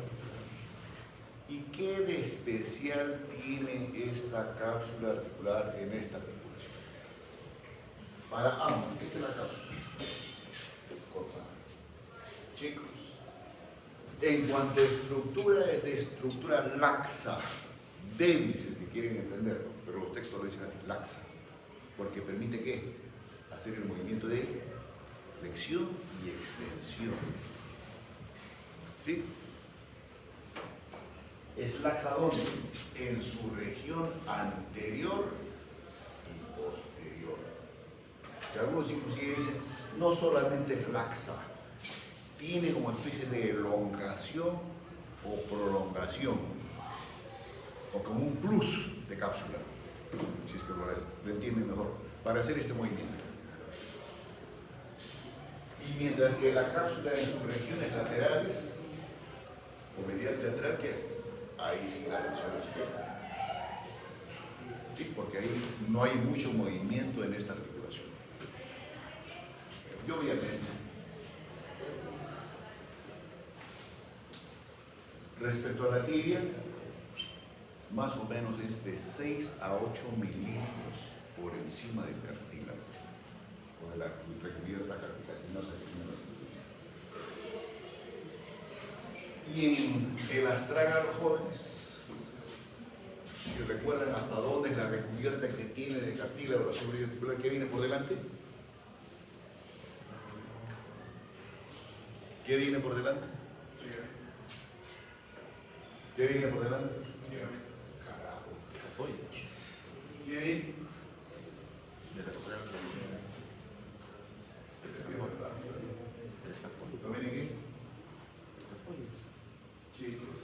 Speaker 1: ¿Y qué de especial tiene esta cápsula articular en esta articulación? Para ambos, esta es la cápsula. Corta. Chicos, en cuanto a estructura, es de estructura laxa, débil, si quieren entenderlo, pero los textos lo dicen así, laxa, porque permite ¿qué? Hacer el movimiento de flexión y extensión. ¿Sí? Es laxa ¿dónde? En su región anterior y posterior. Que algunos inclusive dicen, no solamente es laxa, tiene como especie de elongación o prolongación, o como un plus de cápsula, si es que lo entienden mejor, para hacer este movimiento. Y mientras que la cápsula en sus regiones laterales, o medial y lateral, ¿qué es? Ahí sí la tensión es firme. ¿Sí? Porque ahí no hay mucho movimiento en esta articulación. Y obviamente, respecto a la tibia, más o menos es de 6 a 8 milímetros por encima del cartílago, o de la recubierta cartilaginosa que tiene la superficie. Y en el astrágalo, jóvenes, si recuerdan hasta dónde es la recubierta que tiene de cartílago la superficie articular, ¿qué viene por delante? ¿Qué viene por delante? ¿Qué viene por delante? Carajo. ¿Qué viene? ¿Lo viene qué? Chicos,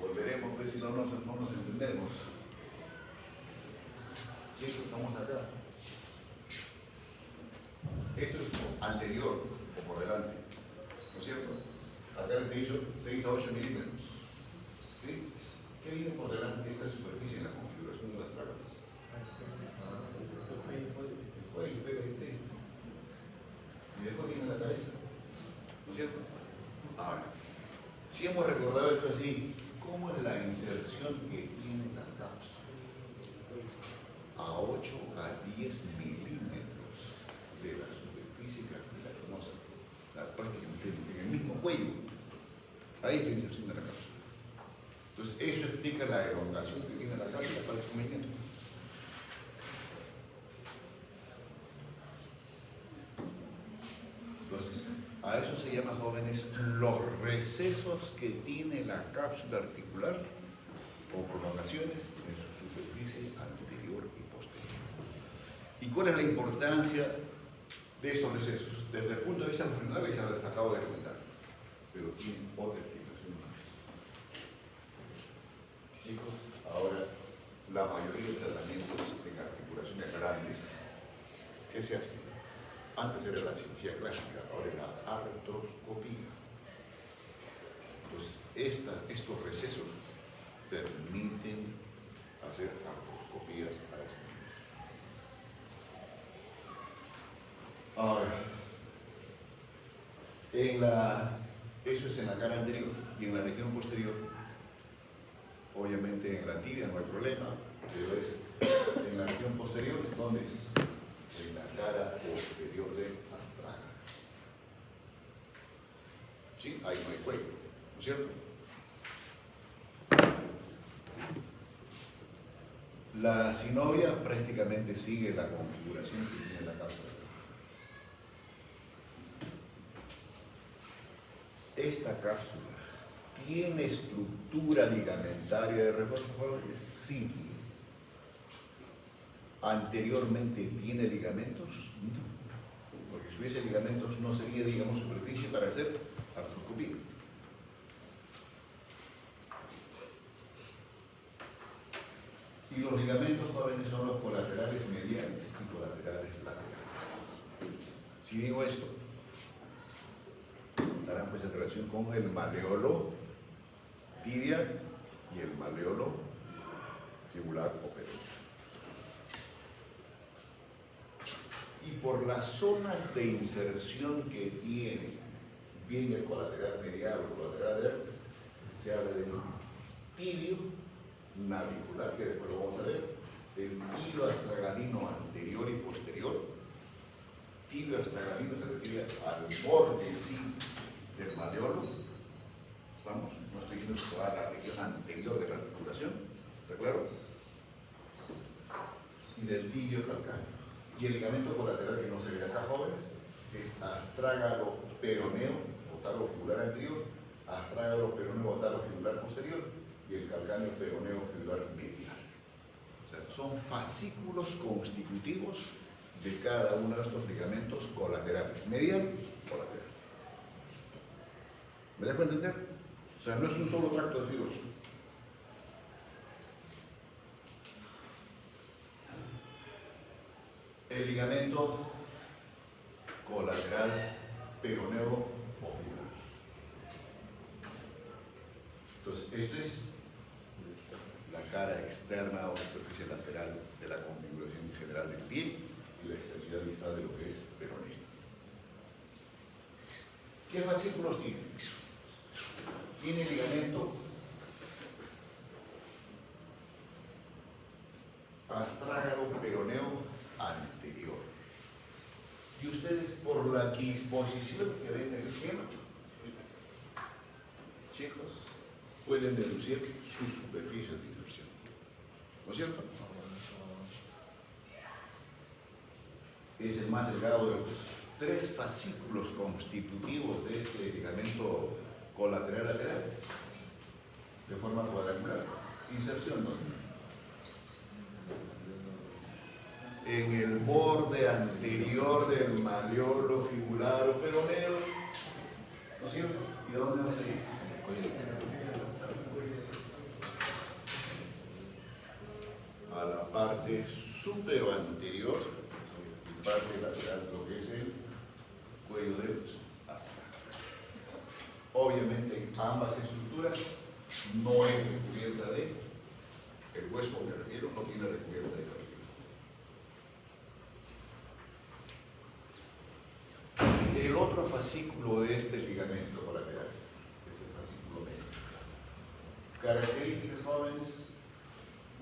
Speaker 1: volveremos, pues si no nos entendemos. Chicos, estamos acá. Esto es anterior o por delante, ¿no es cierto? Acá les he dicho 6 a 8 milímetros. ¿Sí? ¿Qué viene por delante de esta superficie en la configuración del astrágalo? Y después viene la cabeza, ¿no es cierto? Ahora, si hemos recordado esto así, ¿cómo es la inserción que tiene la cápsula? A 8 a 10 milímetros de la superficie cartilaginosa, prácticamente en el mismo cuello. Ahí es la inserción de la cápsula. Entonces, eso explica la elongación que tiene la cápsula para su movimiento. Entonces, a eso se llama, jóvenes, los recesos que tiene la cápsula articular o prolongaciones en su superficie anterior y posterior. ¿Y cuál es la importancia de estos recesos? Desde el punto de vista funcional, ya les acabo de comentar, pero tienen otra explicación Chicos, ahora la mayoría de tratamientos en articulaciones grandes, ¿qué se hace? Antes era la cirugía clásica, ahora es la artroscopía. Entonces, estos recesos permiten hacer artroscopías a este nivel. Ahora, eso es en la cara anterior y en la región posterior. Obviamente en la tibia no hay problema, pero es en la región posterior, ¿dónde es? En la cara posterior de astraga. ¿Sí? Ahí no hay cuello, ¿no es cierto? La synovia prácticamente sigue la configuración que tiene la cápsula. Esta cápsula ¿tiene estructura ligamentaria de refuerzo? Sí. ¿Anteriormente tiene ligamentos? No. Porque si hubiese ligamentos no sería, digamos, superficie para hacer artroscopía. Y los ligamentos jóvenes son los colaterales mediales y colaterales laterales. Si digo esto, estarán pues en relación con el maleolo tibia y el maleolo fibular o peroné. Y por las zonas de inserción que tiene, bien el colateral medial o colateral lateral, se habla de tibio navicular, que después lo vamos a ver, el tibio astragalino anterior y posterior. Tibio astragalino se refiere al borde en sí del maleolo. ¿Estamos? No estoy diciendo que se va a la región anterior de la articulación, ¿está claro? Y del tibio calcáneo. Y el ligamento colateral que no se ve acá, jóvenes, es astrágalo peroneo o talo fibular anterior, astrágalo peroneo o talo fibular posterior y el calcáneo peroneo fibular medial. O sea, son fascículos constitutivos de cada uno de estos ligamentos colaterales, medial o lateral. ¿Me dejo entender? O sea, no es un solo tracto de fibroso. El ligamento colateral peroneo o fibular. Entonces, esto es la cara externa o superficie lateral de la configuración general del pie y la extremidad distal de lo que es peroneo. ¿Qué fascículos tiene? Tiene ligamento astrágalo peroneo anterior. Y ustedes, por la disposición que ven en el esquema, chicos, pueden deducir sus superficies de inserción. ¿No es cierto? Es el más delgado de los tres fascículos constitutivos de este ligamento colateral lateral, de forma cuadrangular. Inserción, ¿no? En el borde anterior del maleolo fibular o peroneo, ¿no es cierto? ¿Y dónde va a salir? A la parte superoanterior y parte lateral, lo que es el cuello del astraga. Obviamente ambas estructuras no es recubierta de, el hueso, me refiero, no tiene recubierta de cartílago. El otro fascículo de este ligamento colateral es el fascículo medio. Características, jóvenes: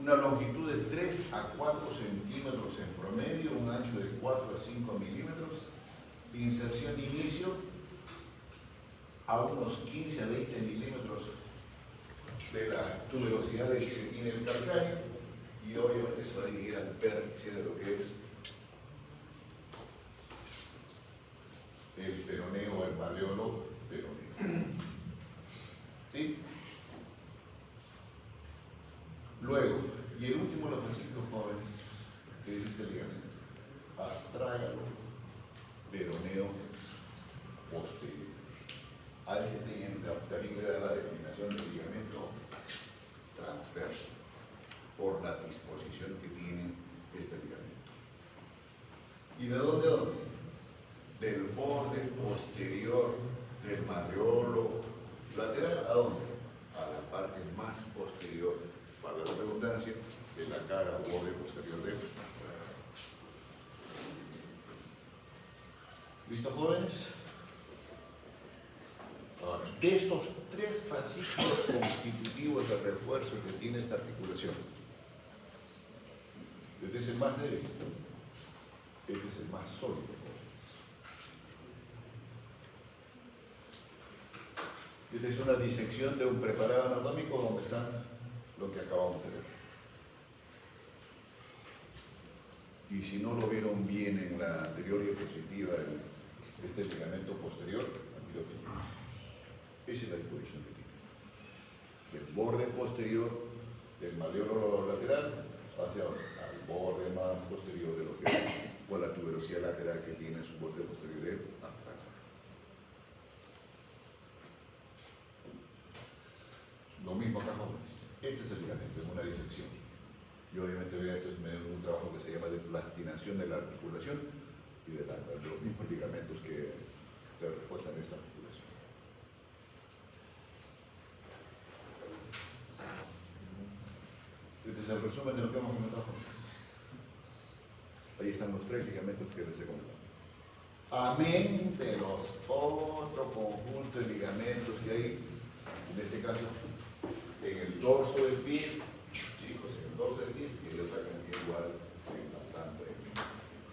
Speaker 1: una longitud de 3 a 4 centímetros en promedio, un ancho de 4 a 5 milímetros, inserción de inicio a unos 15 a 20 milímetros de la tuberosidad que tiene el calcáneo, y obviamente se va a dividir al vértice de lo que es el peroneo o el maleolo peroneo. ¿Sí? Luego, y el último de los fascículos jóvenes, que es este ligamento, astrágalo peroneo posterior. A ese también le da la denominación de ligamento transverso. ¿Y de dónde a dónde? Del borde posterior del malleolo lateral, ¿a dónde? A la parte más posterior, para la redundancia, de la cara o borde posterior del astragalino. ¿Listo, jóvenes? Ahora, de estos tres fascículos constitutivos de refuerzo que tiene esta articulación, este es el más débil, este es el más sólido. Esta es una disección de un preparado anatómico donde están lo que acabamos de ver. Y si no lo vieron bien en la anterior diapositiva, este ligamento posterior, aquí lo tienen. Esa es la disposición que tiene. Del borde posterior del malleolo lateral hacia al borde más posterior de lo que es, o la tuberosidad lateral que tiene en su borde posterior hasta acá. Lo mismo acá, jóvenes. Este es el ligamento, es una disección. Y obviamente esto es medio de un trabajo que se llama de plastinación de la articulación y de los mismos ligamentos que te refuerzan esta articulación. Este es el resumen de lo que hemos comentado. Ahí están los tres ligamentos que les he comentado. Amén de los otro conjunto de ligamentos que hay, en este caso, en el dorso del pie, chicos, en el dorso del pie, y hay otra cantidad igual en la planta del pie.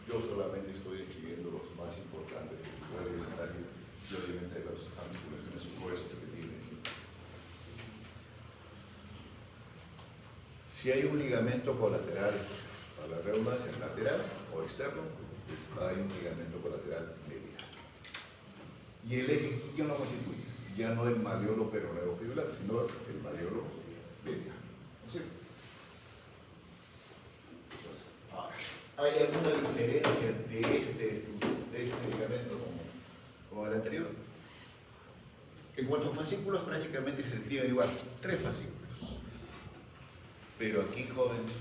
Speaker 1: Yo solamente estoy escribiendo los más importantes, y obviamente las articulaciones gruesas que tiene. Si hay un ligamento colateral, a la redundancia lateral o externo, pues hay un ligamento colateral medial. Y el eje, ¿quién lo constituye? Ya no el malleolo peroneo fibular, sino el malleolo medial. ¿Sí? Entonces, ahora, ¿hay alguna diferencia de este ligamento con el anterior? En cuanto a fascículos, prácticamente se escriben igual, 3 fascículos. Pero aquí, jóvenes,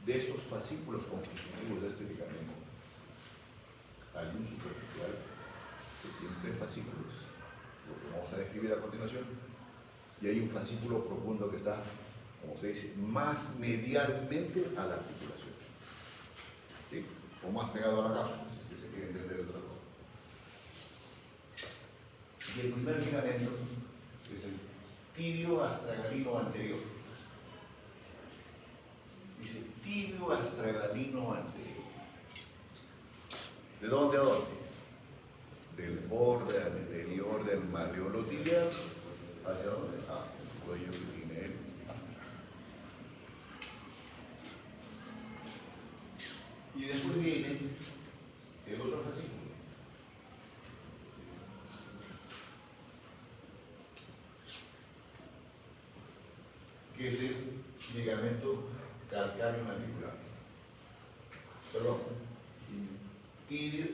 Speaker 1: de estos fascículos constitutivos de este ligamento, hay un superficial que tiene 3 fascículos, lo que vamos a describir a continuación, y hay un fascículo profundo que está, como se dice, más medialmente a la articulación, ¿sí? O más pegado a la cápsula, si se quiere entender de otra forma. Y el primer ligamento es el tibio astragalino anterior. Dice tibio astragalino anterior. ¿De dónde a dónde? Del borde anterior del malleolo tibial. ¿Hacia dónde? Hacia el cuello que tiene el astragalino. Y después viene el otro fascículo. Que es el ligamento calcáneo mandibular. Perdón. Tibio,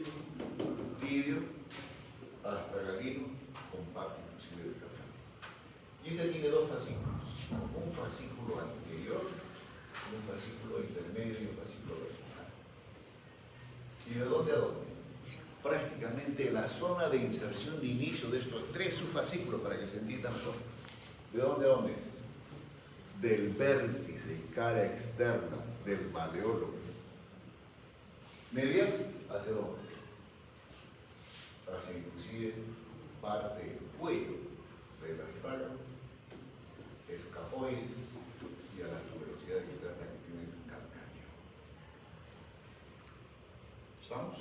Speaker 1: astragalino, con parte inclusive del calcáneo. Y este tiene 2 fascículos. Un fascículo anterior, un fascículo intermedio y un fascículo vertical. ¿Y de dónde a dónde? Prácticamente la zona de inserción de inicio de estos 3 subfascículos, para que se entienda mejor. ¿De dónde a dónde es? Del vértice y cara externa del malleolo medial hacia dónde? Hacia inclusive parte del cuello del astragalino, escafoides y a la tuberosidad externa que tiene el calcáneo. ¿Estamos?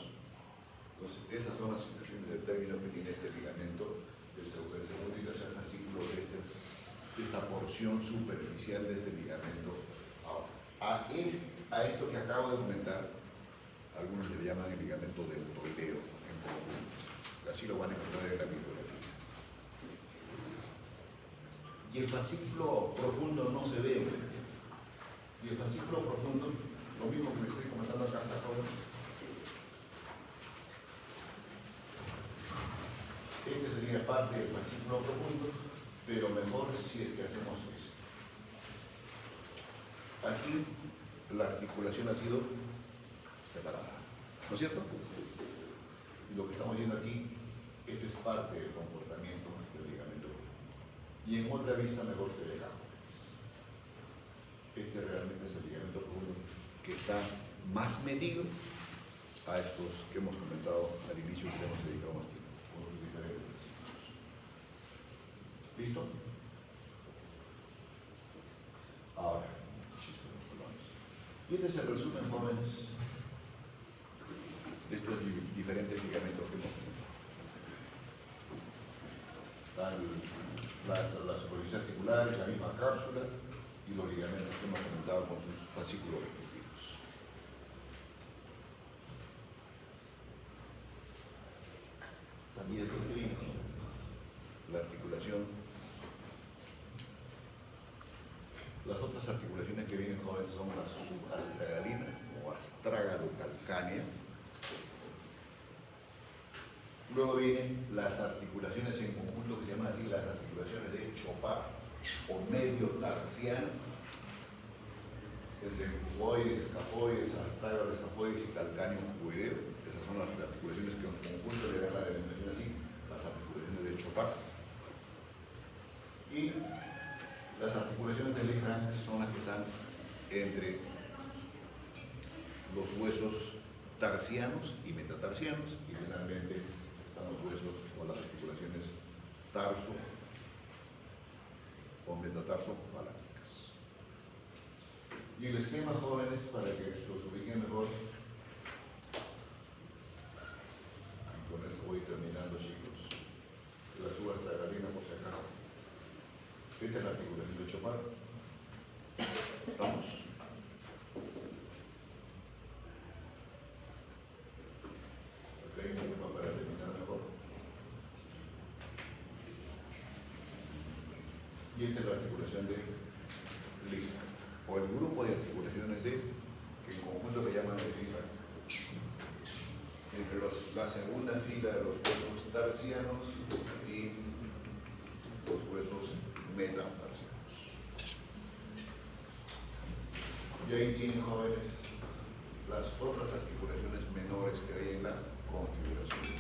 Speaker 1: Entonces, esas son las inserciones del término que tiene este ligamento del segundo y tercer fascículo de esta porción superficial de este ligamento. Ahora, a esto que acabo de comentar, algunos le llaman el ligamento deltoideo en conjunto. Así lo van a encontrar en la bibliografía. Y el fascículo profundo no se ve. Y el fascículo profundo, lo mismo que les estoy comentando acá hasta ahora. Este sería parte del fascículo profundo, pero mejor si es que hacemos eso. Aquí la articulación ha sido separada. ¿No es cierto? Y lo que estamos viendo aquí, esto es parte del comportamiento del ligamento cruzado. Y en otra vista mejor se ve acá. Este realmente es el ligamento cruzado que está más medido a estos que hemos comentado al inicio, que le hemos dedicado más tiempo, con sus diferentes signos. ¿Listo? Ahora, y este es el resumen, jóvenes, de estos diferentes ligamentos que hemos comentado. La superficie articular, la misma cápsula y los ligamentos que hemos comentado con sus fascículos respectivos. También la articulación. Las otras articulaciones que vienen, jóvenes, son la subastragalina o astragalocalcánea. Luego vienen las articulaciones en conjunto que se llaman así las articulaciones de Chopard o medio tarsiano, entre cuboides, escafoides, astragaloescafoides y calcáneo cuboideo. Esas son las articulaciones que en conjunto le dan la denominación así, las articulaciones de Chopard. Y las articulaciones de Lefranc son las que están entre los huesos tarsianos y metatarsianos, y finalmente están los huesos o las articulaciones tarso o metatarso-falángicas. Y el esquema, jóvenes, para que los ubiquen mejor, y con esto voy terminando, chicos, la subastragalina por si acaso. Esta es la articulación de Chopard. ¿Estamos? Ok, para terminar mejor. Y esta es la articulación de Lisa, o el grupo de articulaciones de, que en conjunto le llaman de Lisa. Entre la segunda fila de los huesos tarsianos y los huesos metatarsianos. Y ahí tienen, jóvenes, las otras articulaciones menores que hay en la configuración.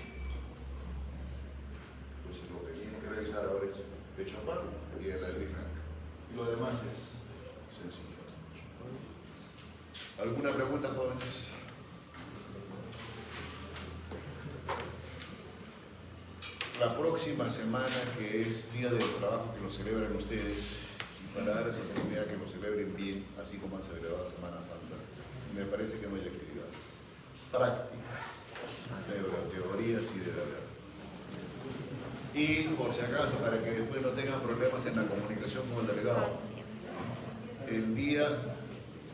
Speaker 1: Entonces lo que tienen que realizar ahora es de Chopard y el Lefranc. Y lo demás es sencillo. ¿Alguna pregunta, jóvenes? La próxima semana, que es Día del Trabajo, que lo celebran ustedes, y para darles la oportunidad que lo celebren bien, así como han celebrado la Semana Santa, me parece que no hay actividades prácticas de las teorías y de la verdad. Y por si acaso, para que después no tengan problemas en la comunicación con el delegado,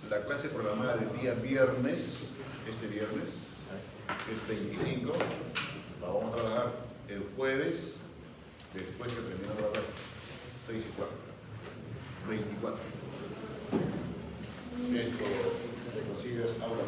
Speaker 1: la clase programada del día viernes, este viernes, que es 25, la vamos a trabajar el jueves, después que terminamos la tarde, 6 y 4, 24. Esto se consigue ahora.